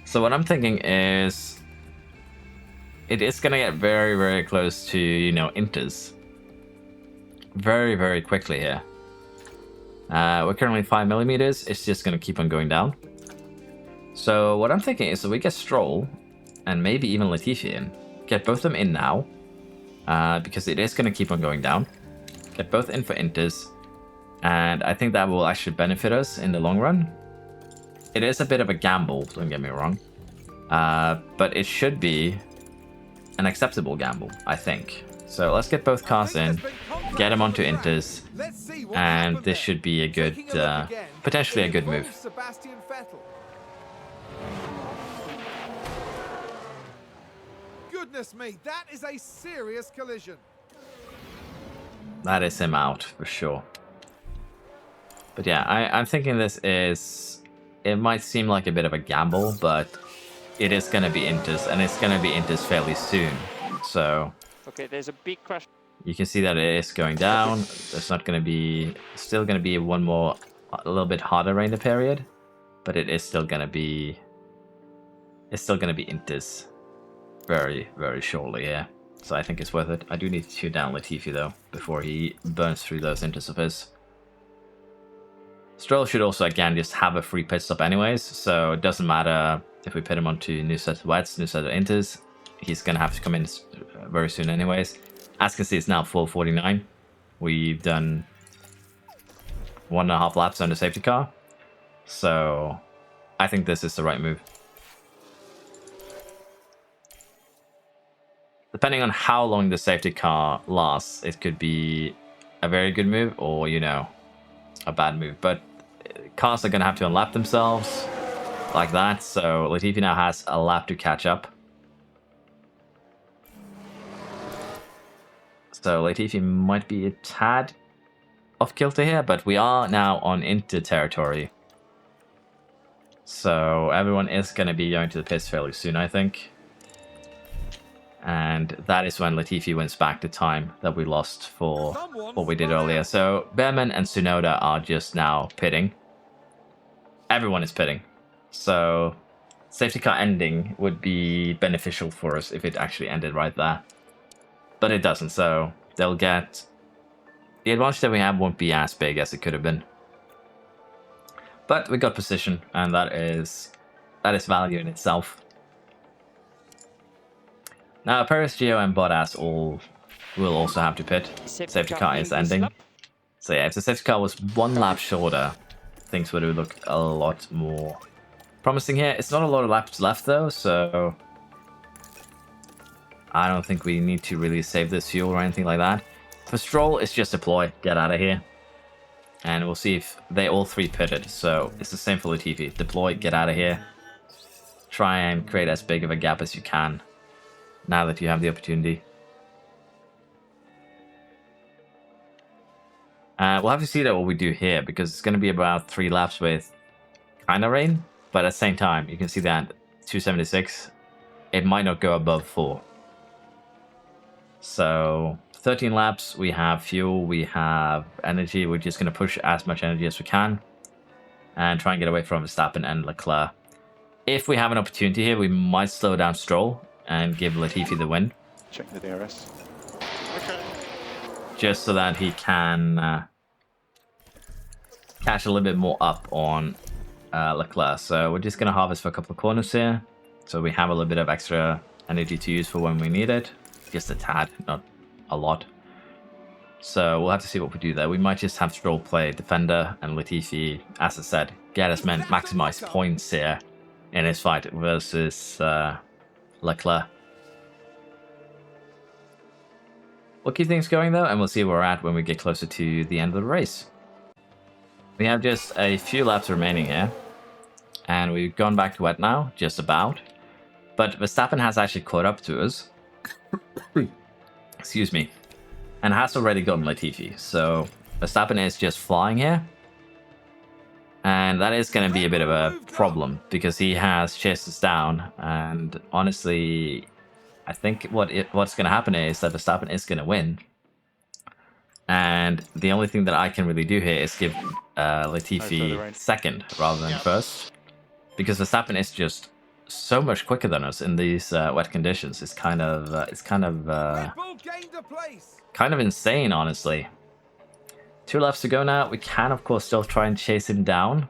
[SPEAKER 1] So what I'm thinking is, it is going to get very close to, you know, inters. Very quickly here. We're currently 5 millimeters. It's just going to keep on going down. So what I'm thinking is that we get Stroll and maybe even Latifi in. Get both of them in now, because it is going to keep on going down. Get both in for inters, and I think that will actually benefit us in the long run. It is a bit of a gamble, don't get me wrong, but it should be an acceptable gamble, I think. So let's get both cars in, get them onto inters, and this should be a good, potentially a good move.
[SPEAKER 4] Goodness me, that is a serious collision.
[SPEAKER 1] That is him out for sure. But yeah, I'm thinking this is, it might seem like a bit of a gamble, but it is going to be inters, and it's going to be inters fairly soon. So
[SPEAKER 5] Okay, there's a big crash.
[SPEAKER 1] you can see that it is going down. There's not going to be, still going to be one more, a little bit harder rain period, but it is still going to be, it's still going to be inters very shortly here. So I think it's worth it. I do need to shoot down Latifi though, before he burns through those inters of his. Stroll should also, again, just have a free pit stop anyways, so it doesn't matter if we put him onto new set of wets, new set of inters. He's going to have to come in very soon anyways. As you can see, it's now 4:49. We've done 1.5 laps on the safety car. So I think this is the right move. Depending on how long the safety car lasts, it could be a very good move or, you know, a bad move. But cars are going to have to unlap themselves like that. So Latifi now has a lap to catch up. So Latifi might be a tad off kilter here, but we are now on Inter territory. So everyone is going to be going to the pits fairly soon, I think. And that is when Latifi wins back the time that we lost for what we did earlier. So Behrman and Tsunoda are just now pitting. Everyone is pitting. So safety car ending would be beneficial for us if it actually ended right there. But it doesn't, so they'll get... The advantage that we have won't be as big as it could have been. But we got position, and that is value in itself. Now, Perez, Gio, and Bottas will also have to pit. Safety car is ending. So yeah, if the safety car was 1 lap shorter, things would have looked a lot more promising here. It's not a lot of laps left though, so I don't think we need to really save this fuel or anything like that. For Stroll, it's just deploy, get out of here. And we'll see if they all 3 pitted. So it's the same for Latifi. Deploy, get out of here. Try and create as big of a gap as you can now that you have the opportunity. We'll have to see that what we do here, because it's going to be about 3 laps with kind of rain. But at the same time, you can see that 276, it might not go above 4. So 13 laps, we have fuel, we have energy. We're just going to push as much energy as we can and try and get away from Verstappen and Leclerc. If we have an opportunity here, we might slow down Stroll and give Latifi the win.
[SPEAKER 3] Check the DRS.
[SPEAKER 6] Okay.
[SPEAKER 1] Just so that he can catch a little bit more up on Leclerc. So we're just going to harvest for a couple of corners here. So we have a little bit of extra energy to use for when we need it. Just a tad, not a lot. So we'll have to see what we do there. We might just have Stroll play defender and Latifi, as I said, get us maximize points here in his fight versus Leclerc. We'll keep things going though, and we'll see where we're at when we get closer to the end of the race. We have just a few laps remaining here, and we've gone back to wet now, just about. But Verstappen has actually caught up to us. Excuse me. And has already gotten Latifi. So Verstappen is just flying here. And that is going to be a bit of a problem, because he has chased us down. And honestly, I think what's going to happen is that Verstappen is going to win. And the only thing that I can really do here is give Latifi second rather than first. Because Verstappen is just so much quicker than us in these wet conditions. It's kind of insane, honestly. 2 laps to go now. We can, of course, still try and chase him down.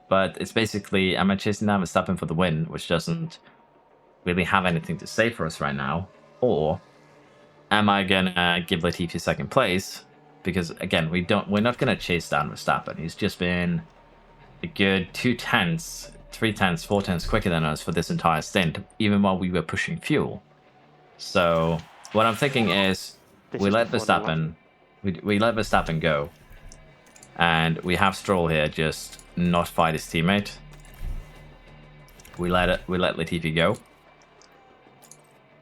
[SPEAKER 1] But it's basically, am I chasing down Verstappen for the win, which doesn't really have anything to say for us right now? Or am I gonna give Latifi second place? Because again, we're not gonna chase down Verstappen. He's just been a good 2 tenths, 3 tenths, 4 tenths quicker than us for this entire stint, even while we were pushing fuel. So what I'm thinking is we let Verstappen go, and we have Stroll here just not fight his teammate. We let Latifi go,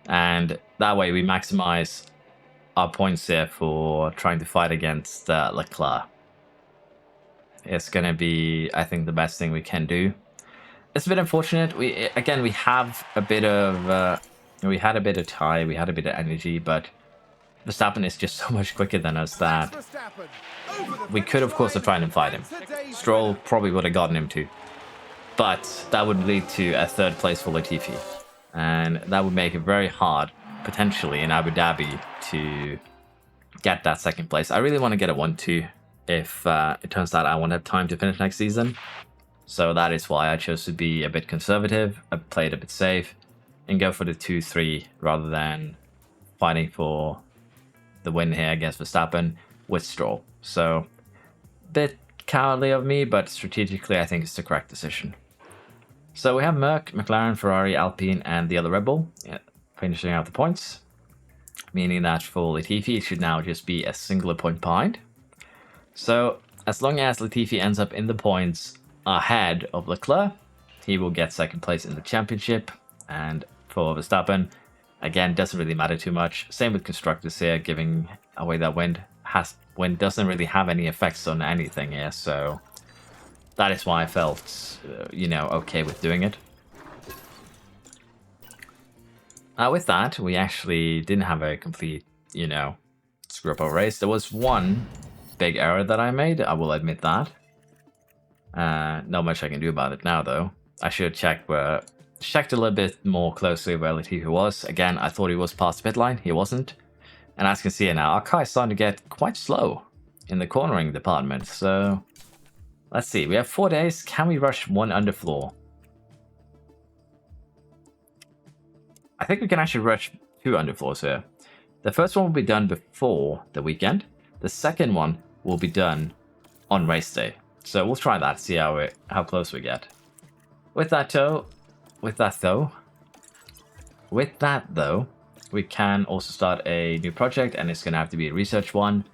[SPEAKER 1] and that way we maximize our points here for trying to fight against Leclerc. It's gonna be, I think, the best thing we can do. It's a bit unfortunate. We have a bit of we had a bit of time, we had a bit of energy, but Verstappen is just so much quicker than us that we could, of course, have tried and fight him. Stroll probably would have gotten him too, but that would lead to a 3rd place for Latifi, and that would make it very hard potentially in Abu Dhabi to get that second place. I really want to get a 1-2 if it turns out I won't have time to finish next season. So that is why I chose to be a bit conservative, I played a bit safe, and go for the 2-3 rather than fighting for the win here against Verstappen with Stroll. So, bit cowardly of me, but strategically I think it's the correct decision. So we have Merc, McLaren, Ferrari, Alpine, and the other Red Bull finishing out the points, meaning that for Latifi it should now just be a singular point behind. So as long as Latifi ends up in the points ahead of Leclerc, he will get second place in the championship. And for Verstappen, again, doesn't really matter too much. Same with constructors here, giving away that wind doesn't really have any effects on anything here. So that is why I felt, okay with doing it. With that, we actually didn't have a complete, screw up our race. There was one big error that I made, I will admit that. Not much I can do about it now, though. I should checked a little bit more closely where Latifi was. Again, I thought he was past the pit line. He wasn't. And as you can see here now, our car is starting to get quite slow in the cornering department. So let's see. We have 4 days. Can we rush one underfloor? I think we can actually rush 2 underfloors here. The first one will be done before the weekend. The second one will be done on race day. So we'll try that, see how close we get. With that though, we can also start a new project, and it's going to have to be a research one.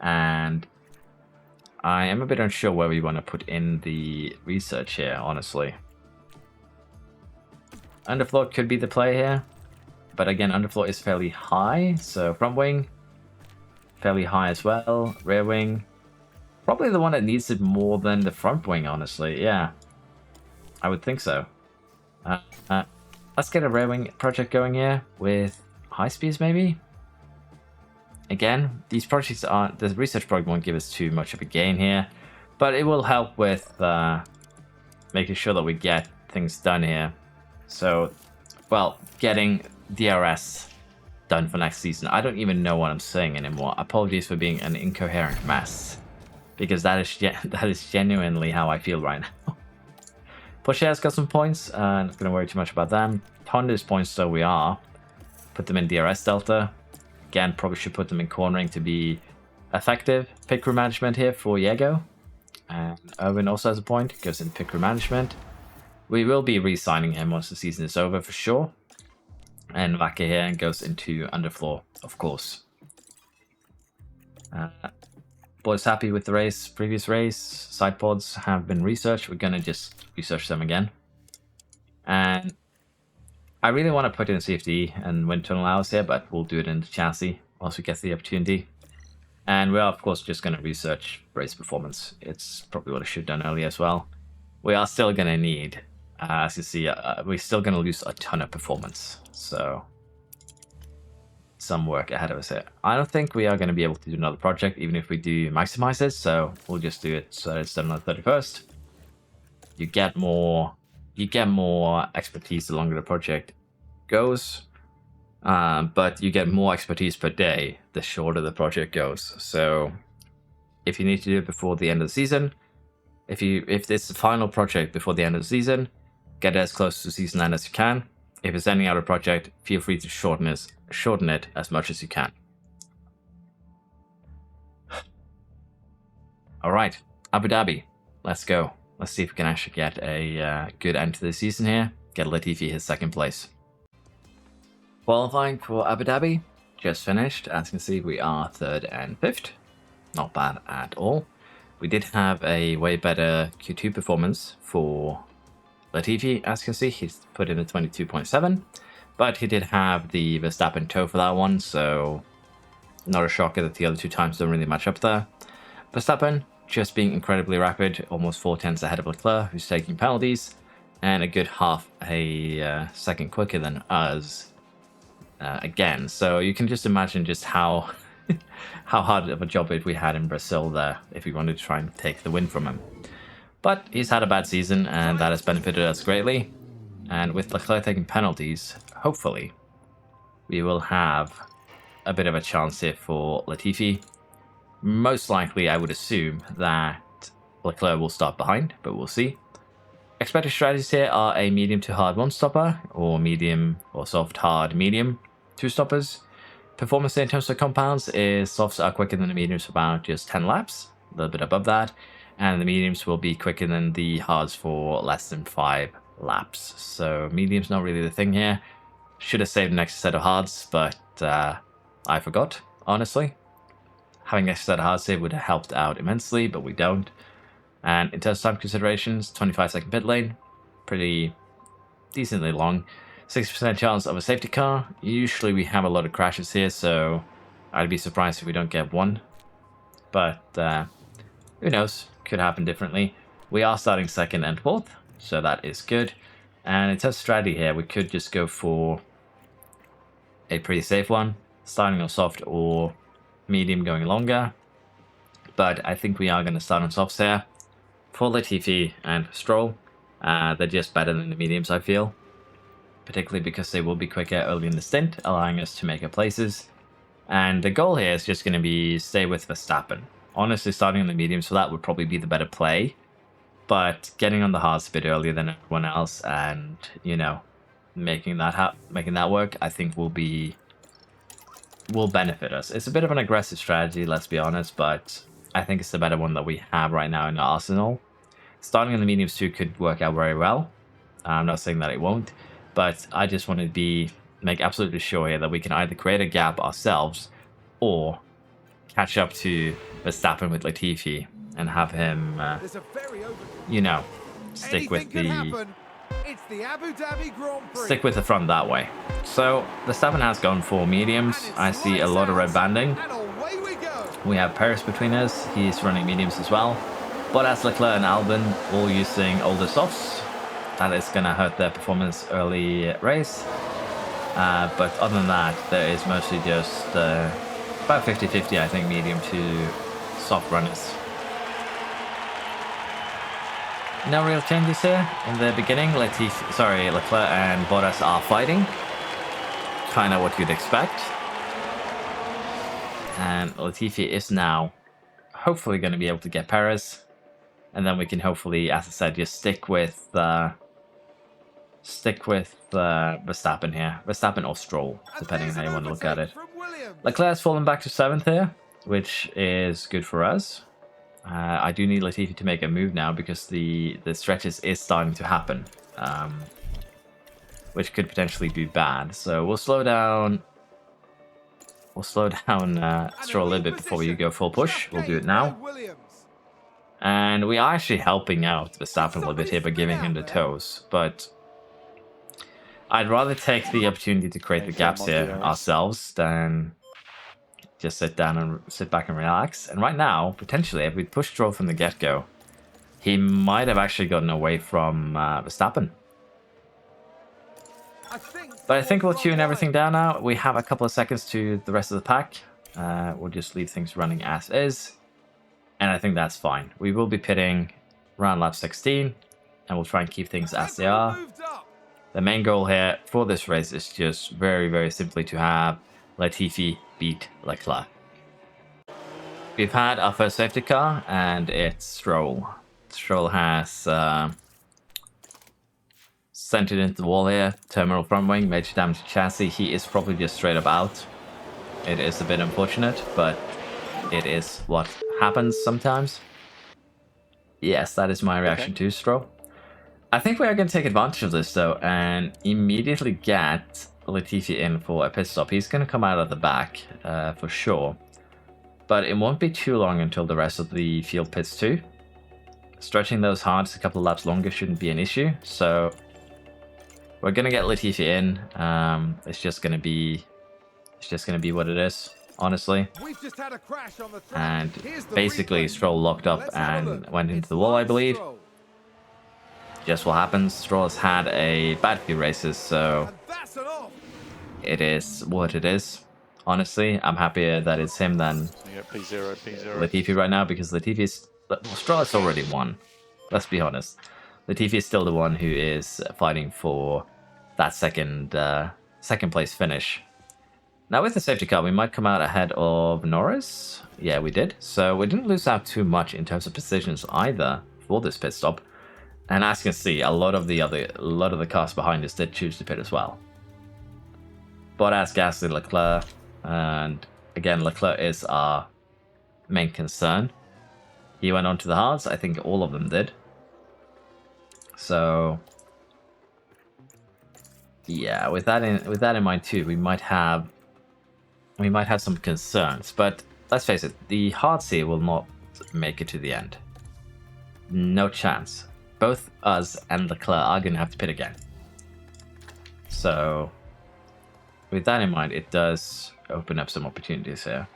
[SPEAKER 1] And I am a bit unsure where we want to put in the research here, honestly. Underfloor could be the play here, but again, underfloor is fairly high, so front wing, fairly high as well. Rear wing, probably the one that needs it more than the front wing, honestly. Yeah, I would think so. Let's get a rear wing project going here with high speeds, maybe. Again, these projects aren't, the research project won't give us too much of a gain here, but it will help with making sure that we get things done here. So, well, getting DRS done for next season. I don't even know what I'm saying anymore. Apologies for being an incoherent mess, because that is genuinely how I feel right now. Porsche has got some points. Not going to worry too much about them. Honda's points, so we are. Put them in DRS Delta. Again, probably should put them in cornering to be effective. Pit crew management here for Diego. And Erwin also has a point. Goes in pit crew management. We will be re-signing him once the season is over for sure. And Vaca here goes into underfloor, of course. Boys happy with the race, previous race. Sidepods have been researched. We're going to just research them again. And I really want to put in CFD and wind tunnel hours here, but we'll do it in the chassis once we get the opportunity. And we are, of course, just going to research race performance. It's probably what I should have done earlier as well. We are still going to need, as you see, we're still going to lose a ton of performance. So, some work ahead of us here. I don't think we are going to be able to do another project, even if we do maximize it. So, we'll just do it so it's done on the 31st. You get more expertise the longer the project goes. But you get more expertise per day the shorter the project goes. So, if you need to do it before the end of the season, if it's the final project before the end of the season, get as close to season end as you can. If it's any other project, feel free to shorten it as much as you can. All right, Abu Dhabi, let's go. Let's see if we can actually get a good end to the season here. Get Latifi his second place. Qualifying for Abu Dhabi just finished. As you can see, we are 3rd and 5th. Not bad at all. We did have a way better Q2 performance for Latifi. As you can see, he's put in a 22.7, but he did have the Verstappen toe for that one, so not a shocker that the other 2 times don't really match up there. Verstappen just being incredibly rapid, almost 4/10 ahead of Leclerc, who's taking penalties, and a good half a second quicker than us again. So you can just imagine just how hard of a job we had in Brazil there if we wanted to try and take the win from him. But he's had a bad season, and that has benefited us greatly. And with Leclerc taking penalties, hopefully, we will have a bit of a chance here for Latifi. Most likely, I would assume that Leclerc will start behind, but we'll see. Expected strategies here are a medium to hard one-stopper, or medium or soft hard medium two-stoppers. Performance in terms of compounds is softs are quicker than the mediums for about just 10 laps, a little bit above that, and the mediums will be quicker than the hards for less than 5 laps. So medium's not really the thing here. Should have saved an extra set of hards, but I forgot, honestly. Having an extra set of hards here would have helped out immensely, but we don't. And in terms of time considerations, 25-second pit lane, pretty decently long. 60% chance of a safety car. Usually we have a lot of crashes here, so I'd be surprised if we don't get one. But who knows? Could happen differently. We are starting second and fourth, so that is good. And in terms of strategy here, we could just go for a pretty safe one, starting on soft or medium going longer. But I think we are going to start on softs here. For Latifi and Stroll, they're just better than the mediums, I feel. Particularly because they will be quicker early in the stint, allowing us to make our places. And the goal here is just going to be stay with Verstappen. Honestly, starting on the mediums for that would probably be the better play. But getting on the hards a bit earlier than everyone else and, you know, making that work, I think will benefit us. It's a bit of an aggressive strategy, let's be honest, but I think it's the better one that we have right now in our arsenal. Starting on the mediums too could work out very well. I'm not saying that it won't, but I just want to make absolutely sure here that we can either create a gap ourselves or catch up to Verstappen with Latifi and have him, you know, stick with the front that way. So Verstappen has gone for mediums. I see a lot of red banding. We have Paris between us. He's running mediums as well. But as Leclerc and Albon all using older softs, that is going to hurt their performance early race. But other than that, there is mostly just about 50-50, I think, medium to soft runners. No real changes here. In the beginning, Leclerc and Bottas are fighting. Kind of what you'd expect. And Latifi is now hopefully going to be able to get Perez. And then we can hopefully, as I said, just stick with Verstappen here. Verstappen or Stroll, depending on how you want to look at it. Leclerc has fallen back to 7th here, which is good for us. I do need Latifi to make a move now because the stretches is starting to happen, which could potentially be bad. So we'll slow down. We'll slow down Stroll a little bit before we go full push. We'll do it now. And we are actually helping out Verstappen a little bit here by giving him the toes. But I'd rather take the opportunity to create the gaps here ourselves than just sit back and relax. And right now, potentially, if we push Stroll from the get-go, he might have actually gotten away from Verstappen. But I think we'll tune everything down now. We have a couple of seconds to the rest of the pack. We'll just leave things running as is. And I think that's fine. We will be pitting around lap 16. And we'll try and keep things as they are. The main goal here for this race is just very, very simply to have Latifi beat Leclerc. We've had our first safety car, and it's Stroll. Stroll has sent it into the wall here. Terminal front wing, major damage to chassis. He is probably just straight up out. It is a bit unfortunate, but it is what happens sometimes. Yes, that is my reaction to Stroll. I think we are going to take advantage of this, though, and immediately get Latifi in for a pit stop. He's going to come out of the back, for sure. But it won't be too long until the rest of the field pits too. Stretching those hards a couple of laps longer shouldn't be an issue, so we're going to get Latifi in. It's just going to be what it is, honestly.
[SPEAKER 4] We've just had a crash on the track.
[SPEAKER 1] And basically Stroll locked up and went into the wall, I believe. Just what happens. Stroll has had a bad few races, so it is what it is. Honestly, I'm happier that it's him than Latifi right now, because Stroll has already won. Let's be honest. Latifi is still the one who is fighting for that second place finish. Now with the safety car, we might come out ahead of Norris. Yeah, we did. So we didn't lose out too much in terms of positions either for this pit stop. And as you can see, a lot of the cars behind us did choose to pit as well. Bottas, Gasly, Leclerc, and again, Leclerc is our main concern. He went on to the hards. I think all of them did. So yeah, with that in mind too, we might have some concerns. But let's face it, the hards here will not make it to the end. No chance. Both us and Leclerc are going to have to pit again. So with that in mind, it does open up some opportunities here.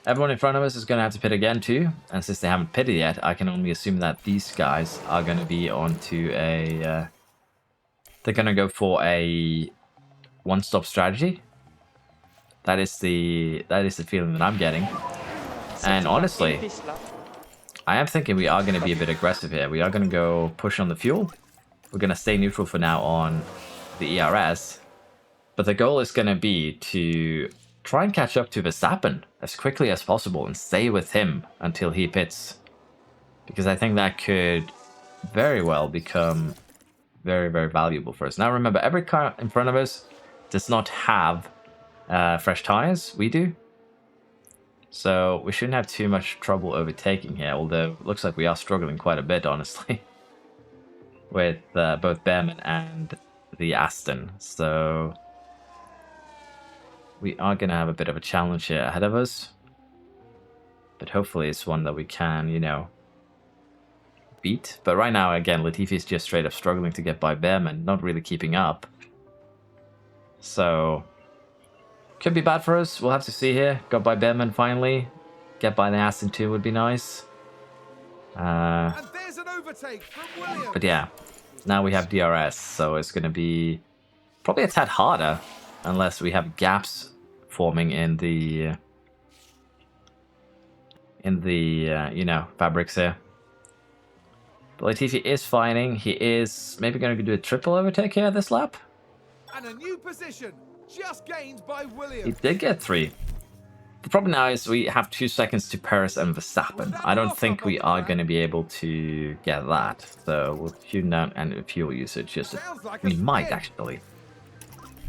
[SPEAKER 1] Everyone in front of us is going to have to pit again too, and since they haven't pitted yet, I can only assume that these guys are going to be onto a... they're going to go for a one-stop strategy. That is the feeling that I'm getting. And honestly, I am thinking we are going to be a bit aggressive here. We are going to go push on the fuel. We're going to stay neutral for now on the ERS. But the goal is going to be to try and catch up to Verstappen as quickly as possible and stay with him until he pits. Because I think that could very well become very, very valuable for us. Now remember, every car in front of us does not have fresh tires. We do. So we shouldn't have too much trouble overtaking here, although it looks like we are struggling quite a bit, honestly, with both Behrman and the Aston. So we are going to have a bit of a challenge here ahead of us. But hopefully it's one that we can, you know, beat. But right now, again, Latifi is just straight up struggling to get by Behrman, not really keeping up. So could be bad for us. We'll have to see here. Got by Behrman finally. Get by the Aston too would be nice.
[SPEAKER 4] And there's an overtake from Williams.
[SPEAKER 1] But yeah, now we have DRS, so it's going to be probably a tad harder unless we have gaps forming in the you know, fabrics here. But Latifi is fighting. He is maybe going to do a triple overtake here this lap.
[SPEAKER 4] And a new position just gained by Williams.
[SPEAKER 1] He did get 3. The problem now is we have 2 seconds to Perez and Verstappen. I don't think we are going to be able to get that. So we'll tune down and fuel usage. Just we might actually.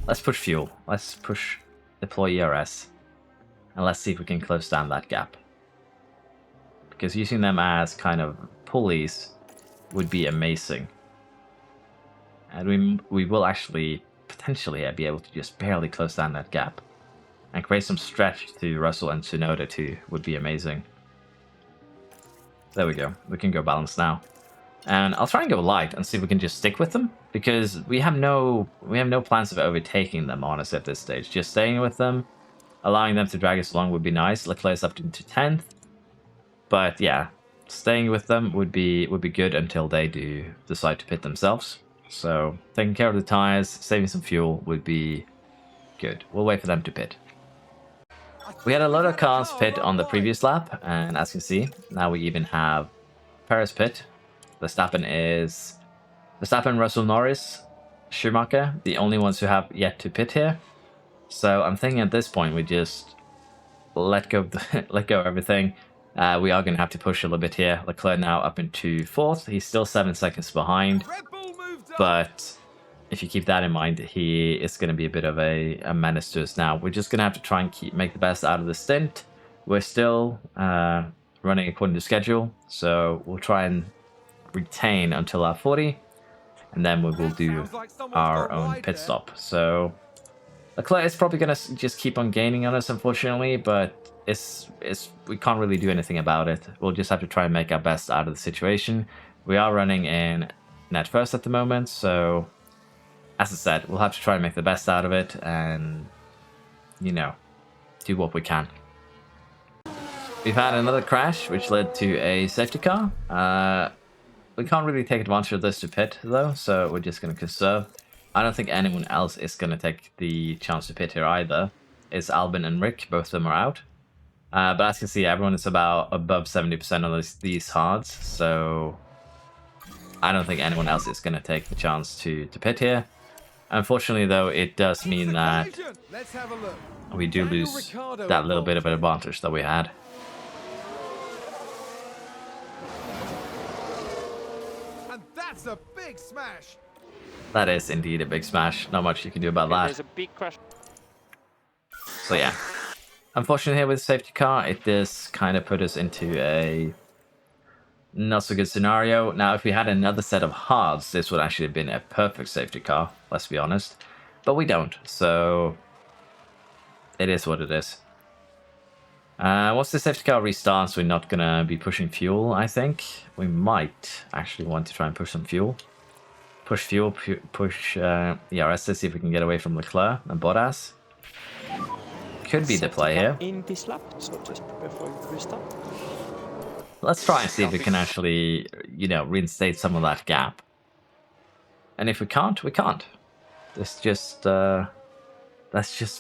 [SPEAKER 1] Let's push fuel. Let's push deploy ERS. And let's see if we can close down that gap. Because using them as kind of pulleys would be amazing. And we will actually potentially be able to just barely close down that gap. And create some stretch to Russell and Tsunoda too would be amazing. There we go. We can go balanced now. And I'll try and go light and see if we can just stick with them. Because we have no plans of overtaking them, honestly, at this stage. Just staying with them, allowing them to drag us along would be nice. Leclerc's up into 10th. But yeah, staying with them would be good until they do decide to pit themselves. So taking care of the tires, saving some fuel would be good. We'll wait for them to pit. We had a lot of cars pit on the previous lap, and as you can see, now we even have Perez pit. Verstappen, Russell, Norris, Schumacher, the only ones who have yet to pit here. So I'm thinking at this point we just let go of everything. We are going to have to push a little bit here. Leclerc now up into 4th. He's still 7 seconds behind. But if you keep that in mind, he is going to be a bit of a menace to us now. We're just going to have to try and make the best out of the stint. We're still running according to schedule. So we'll try and retain until our 40. And then we will do our own pit stop. So Leclerc is probably going to just keep on gaining on us, unfortunately. But we can't really do anything about it. We'll just have to try and make our best out of the situation. We are running in net first at the moment, so as I said, we'll have to try and make the best out of it and, you know, do what we can. We've had another crash which led to a safety car. We can't really take advantage of this to pit though, so we're just going to conserve. I don't think anyone else is going to take the chance to pit here either. It's Albin and Rick, both of them are out. But as you can see, everyone is about above 70% on these hards, so I don't think anyone else is going to take the chance to pit here. Unfortunately, though, it does mean that
[SPEAKER 4] Collision. Let's have a look.
[SPEAKER 1] we do
[SPEAKER 4] Daniel
[SPEAKER 1] lose
[SPEAKER 4] Ricciardo
[SPEAKER 1] that little bit of an
[SPEAKER 4] involved.
[SPEAKER 1] advantage that we had.
[SPEAKER 4] And that's a big smash.
[SPEAKER 1] That is indeed a big smash. Not much you can do about
[SPEAKER 2] Okay,
[SPEAKER 1] that.
[SPEAKER 2] there's a big crash.
[SPEAKER 1] So yeah, unfortunately here with the safety car, it does kind of put us into a not so good scenario. Now, if we had another set of hards, this would actually have been a perfect safety car, let's be honest. But we don't, so it is what it is. Once the safety car restarts, we're not gonna be pushing fuel, I think. We might actually want to try and push some fuel. Push fuel, push ERS to see if we can get away from Leclerc and Bottas. Could be the
[SPEAKER 5] Safety
[SPEAKER 1] play
[SPEAKER 5] car
[SPEAKER 1] here.
[SPEAKER 5] in this lap, so just prepare for restart.
[SPEAKER 1] Let's try and see if we can actually, you know, reinstate some of that gap. And if we can't, we can't. That's just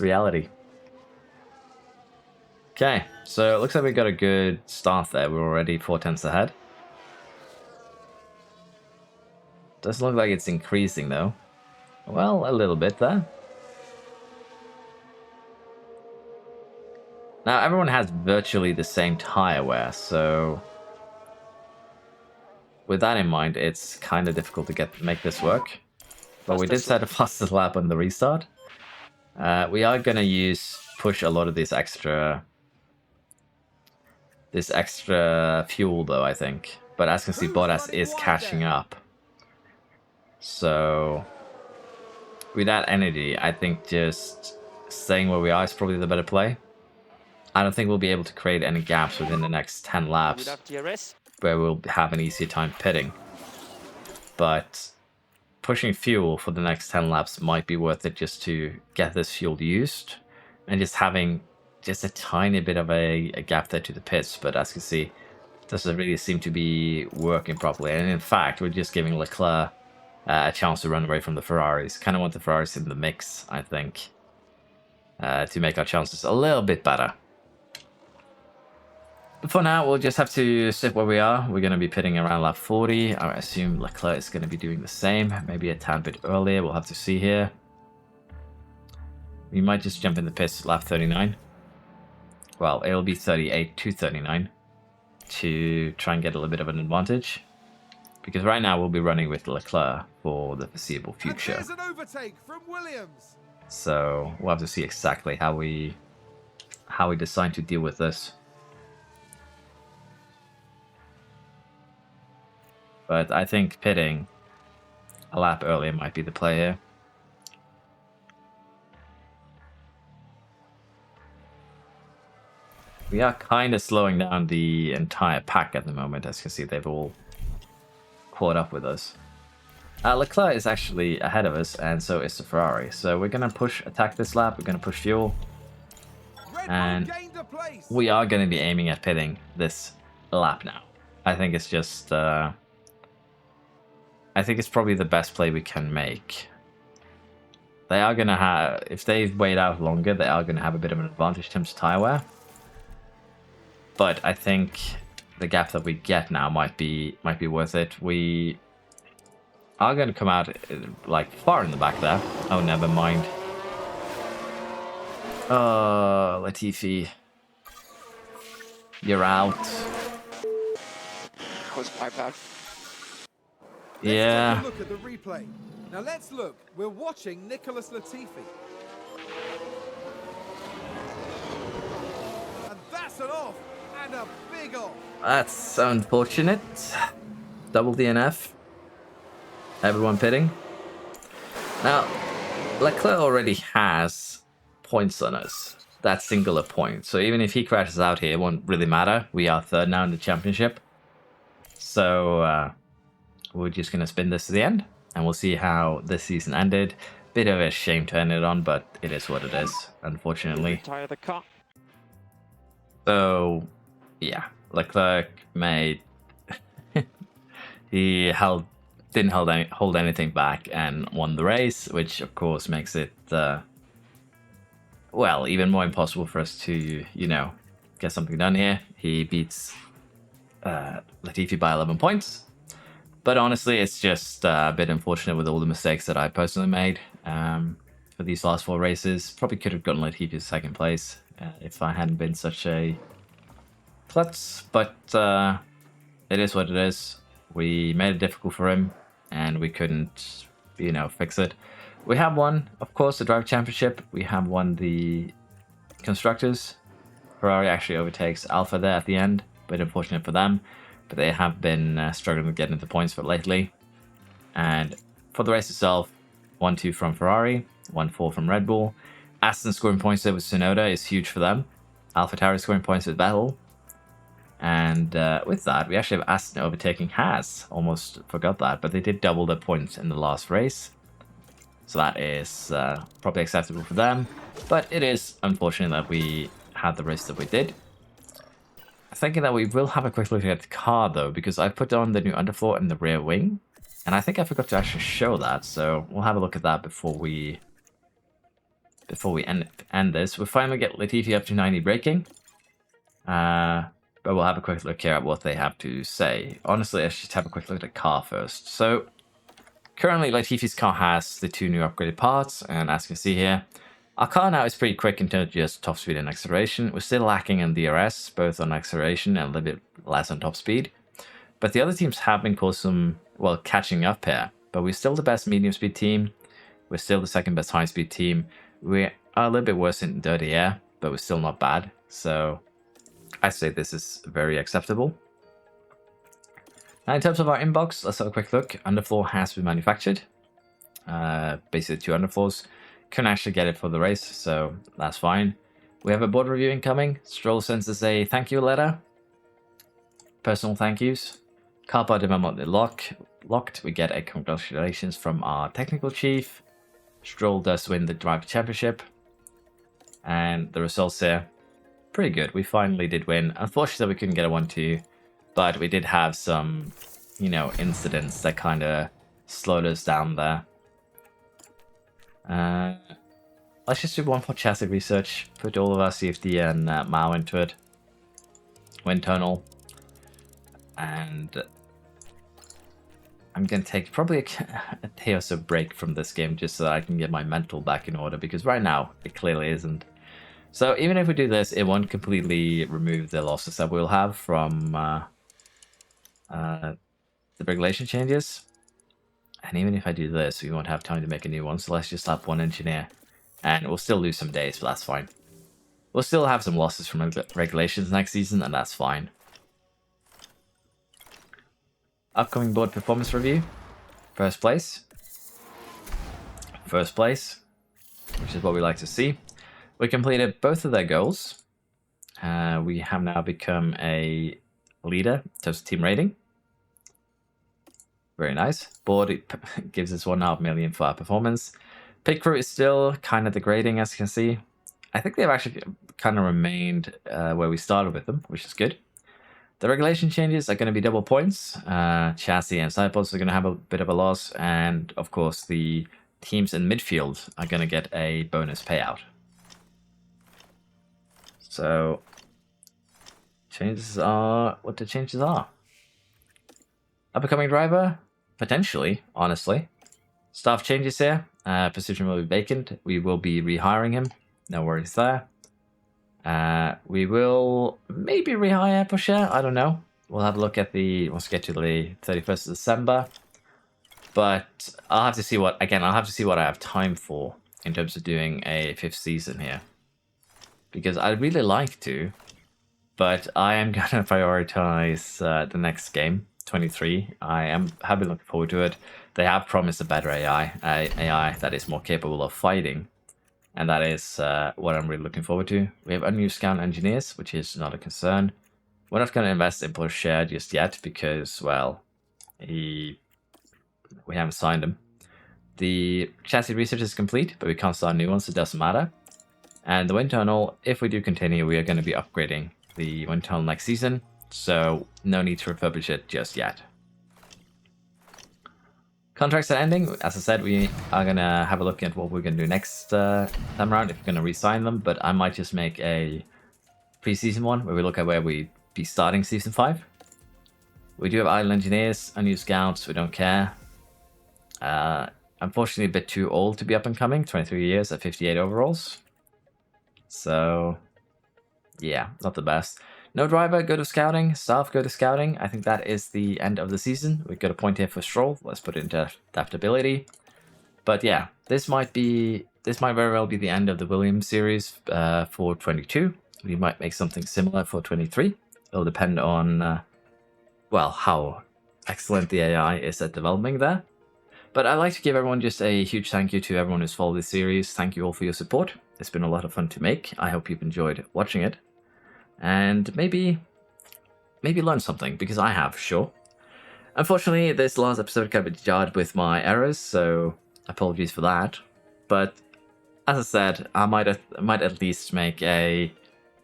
[SPEAKER 1] reality. Okay, so it looks like we got a good start there. We're already 4/10 ahead. Doesn't look like it's increasing though. Well, a little bit there. Now everyone has virtually the same tire wear, so with that in mind, it's kind of difficult to make this work. But we did set a fastest lap on the restart. We are gonna push a lot of this extra fuel though, I think. But as you can see, Bottas is catching up. So with that energy, I think just staying where we are is probably the better play. I don't think we'll be able to create any gaps within the next 10 laps
[SPEAKER 2] Without DRS.
[SPEAKER 1] where we'll have an easier time pitting. But pushing fuel for the next 10 laps might be worth it just to get this fuel used and just having just a tiny bit of a gap there to the pits. But as you can see, it doesn't really seem to be working properly. And in fact, we're just giving Leclerc a chance to run away from the Ferraris. Kind of want the Ferraris in the mix, I think, to make our chances a little bit better. But for now, we'll just have to sit where we are. We're going to be pitting around lap 40. I assume Leclerc is going to be doing the same. Maybe a tad bit earlier. We'll have to see here. We might just jump in the pits lap 39. Well, it'll be 38 to 39 to try and get a little bit of an advantage. Because right now we'll be running with Leclerc for the foreseeable future.
[SPEAKER 4] And there's an overtake from Williams.
[SPEAKER 1] So we'll have to see exactly how we decide to deal with this. But I think pitting a lap earlier might be the play here. We are kind of slowing down the entire pack at the moment. As you can see, they've all caught up with us. Leclerc is actually ahead of us, and so is the Ferrari. So we're going to attack this lap. We're going to push fuel. And we are going to be aiming at pitting this lap now. I think it's just... I think it's probably the best play we can make. They are going to have... If they wait out longer, they are going to have a bit of an advantage in terms of tire wear. But I think the gap that we get now might be worth it. We are going to come out like far in the back there. Oh, never mind. Oh, Latifi. You're out.
[SPEAKER 6] Was my bad.
[SPEAKER 1] Yeah.
[SPEAKER 4] Let's take a look at the replay. Now let's look. We're watching Nicholas Latifi. And that's an off. And a big off.
[SPEAKER 1] That's unfortunate. Double DNF. Everyone pitting. Now, Leclerc already has points on us. That singular point. So even if he crashes out here, it won't really matter. We are third now in the championship. So we're just going to spin this to the end. And we'll see how this season ended. Bit of a shame to end it on, but it is what it is, unfortunately.
[SPEAKER 2] Retire the car.
[SPEAKER 1] So, yeah, Leclerc made... he didn't hold anything back and won the race, which of course makes it, well, even more impossible for us to, you know, get something done here. He beats Latifi by 11 points. But honestly, it's just a bit unfortunate with all the mistakes that I personally made for these last 4 races. Probably could have gotten Latifi second place if I hadn't been such a klutz, but it is what it is. We made it difficult for him, and we couldn't, you know, fix it. We have won, of course, the Driver Championship. We have won the Constructors. Ferrari actually overtakes Alpha there at the end, but unfortunate for them. But they have been struggling to get into points for lately. And for the race itself, 1-2 from Ferrari, 1-4 from Red Bull. Aston scoring points there with Tsunoda is huge for them. AlphaTauri scoring points with Vettel. And with that, we actually have Aston overtaking Haas. Almost forgot that, but they did double their points in the last race. So that is probably acceptable for them. But it is unfortunate that we had the race that we did. Thinking that we will have a quick look at the car though, because I put on the new underfloor in the rear wing, and I think I forgot to actually show that, so we'll have a look at that before we end this. We'll finally get Latifi up to 90 braking, but we'll have a quick look here at what they have to say. Honestly, let's just have a quick look at the car first. So currently Latifi's car has the 2 new upgraded parts, and as you can see here, our car now is pretty quick in terms of just top speed and acceleration. We're still lacking in DRS, both on acceleration and a little bit less on top speed. But the other teams have been catching up here. But we're still the best medium speed team. We're still the second best high speed team. We are a little bit worse in dirty air, but we're still not bad. So I say this is very acceptable. Now in terms of our inbox, let's have a quick look. Underfloor has been manufactured. Basically 2 underfloors. Couldn't actually get it for the race, so that's fine. We have a board review incoming. Stroll sends us a thank you letter. Personal thank yous. Car part development locked. We get a congratulations from our technical chief. Stroll does win the Driver Championship. And the results here, pretty good. We finally did win. Unfortunately, we couldn't get a 1-2, but we did have some, you know, incidents that kind of slowed us down there. Let's just do one for chassis research. Put all of our CFD and MAO into it. Wind tunnel. And I'm going to take probably a day or so break from this game just so that I can get my mental back in order, because right now it clearly isn't. So even if we do this, it won't completely remove the losses that we'll have from the regulation changes. And even if I do this, we won't have time to make a new one. So let's just slap 1 engineer. And we'll still lose some days, but that's fine. We'll still have some losses from regulations next season, and that's fine. Upcoming board performance review. First place. First place. Which is what we like to see. We completed both of their goals. We have now become a leader in terms of team rating. Very nice. Board it gives us 1.5 million for our performance. Pit crew is still kind of degrading, as you can see. I think they've actually kind of remained where we started with them, which is good. The regulation changes are going to be double points. Chassis and Sidepods are going to have a bit of a loss. And, of course, the teams in midfield are going to get a bonus payout. So, changes are what the changes are. Up-and-coming driver? Potentially, honestly. Staff changes here. Position will be vacant. We will be rehiring him. No worries there. We will maybe rehire Pocher. I don't know. We'll have a look at the... We'll get to the 31st of December. But I'll have to see what... Again, I'll have to see what I have time for in terms of doing a 5th season here. Because I'd really like to. But I am going to prioritize the next game. 23. Have been looking forward to it. They have promised a better AI that is more capable of fighting, and that is what I'm really looking forward to. We have unused scout engineers, which is not a concern. We're not going to invest in Porsche just yet because, well, we haven't signed him. The chassis research is complete, but we can't start new ones, so it doesn't matter. And the wind tunnel, if we do continue, we are going to be upgrading the wind tunnel next season. So, no need to refurbish it just yet. Contracts are ending. As I said, we are going to have a look at what we're going to do next time around, if we're going to re-sign them. But I might just make a pre-season one, where we look at where we'd be starting Season 5. We do have idle engineers, unused scouts, we don't care. Unfortunately, a bit too old to be up and coming, 23 years at 58 overalls. So, yeah, not the best. No driver, go to scouting. Staff, go to scouting. I think that is the end of the season. We've got a point here for Stroll. Let's put it into adaptability. But yeah, this might very well be the end of the Williams series for 22. We might make something similar for 23. It'll depend on, well, how excellent the AI is at developing there. But I'd like to give everyone just a huge thank you to everyone who's followed this series. Thank you all for your support. It's been a lot of fun to make. I hope you've enjoyed watching it. And maybe learn something, because I have, sure. Unfortunately, this last episode kind of jarred with my errors, so apologies for that. But as I said, I might at least make a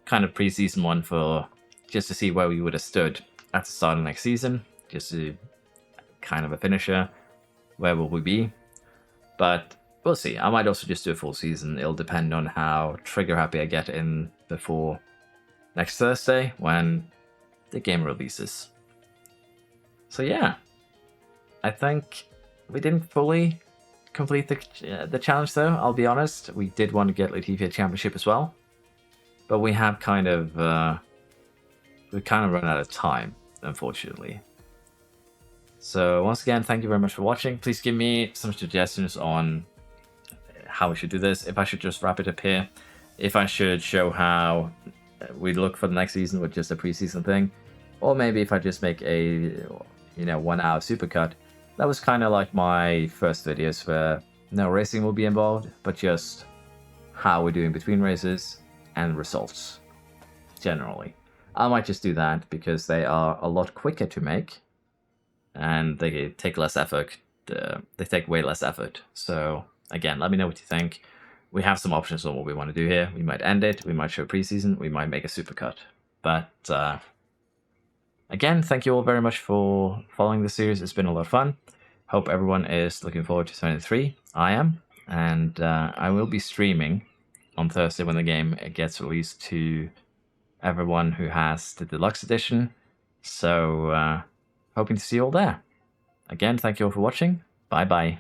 [SPEAKER 1] kind of pre-season one for just to see where we would have stood at the start of next season, just to kind of a finisher. Where will we be? But we'll see. I might also just do a full season. It'll depend on how trigger happy I get in before next Thursday when the game releases. So yeah, I think we didn't fully complete the challenge though, I'll be honest. We did want to get Latifi a championship as well, but we have kind of run out of time, unfortunately. So once again, thank you very much for watching. Please give me some suggestions on how we should do this. If I should just wrap it up here, if I should show how we look for the next season with just a preseason thing, or maybe if I just make a 1 hour supercut. That was kind of like my first videos where no racing will be involved, but just how we're doing between races and results generally. I might just do that because they are a lot quicker to make and they take less effort. They take way less effort. So again, let me know what you think. We have some options on what we want to do here. We might end it, we might show preseason, we might make a supercut. But again, thank you all very much for following the series. It's been a lot of fun. Hope everyone is looking forward to 23. I am. And I will be streaming on Thursday when the game gets released to everyone who has the deluxe edition. So hoping to see you all there. Again, thank you all for watching. Bye bye.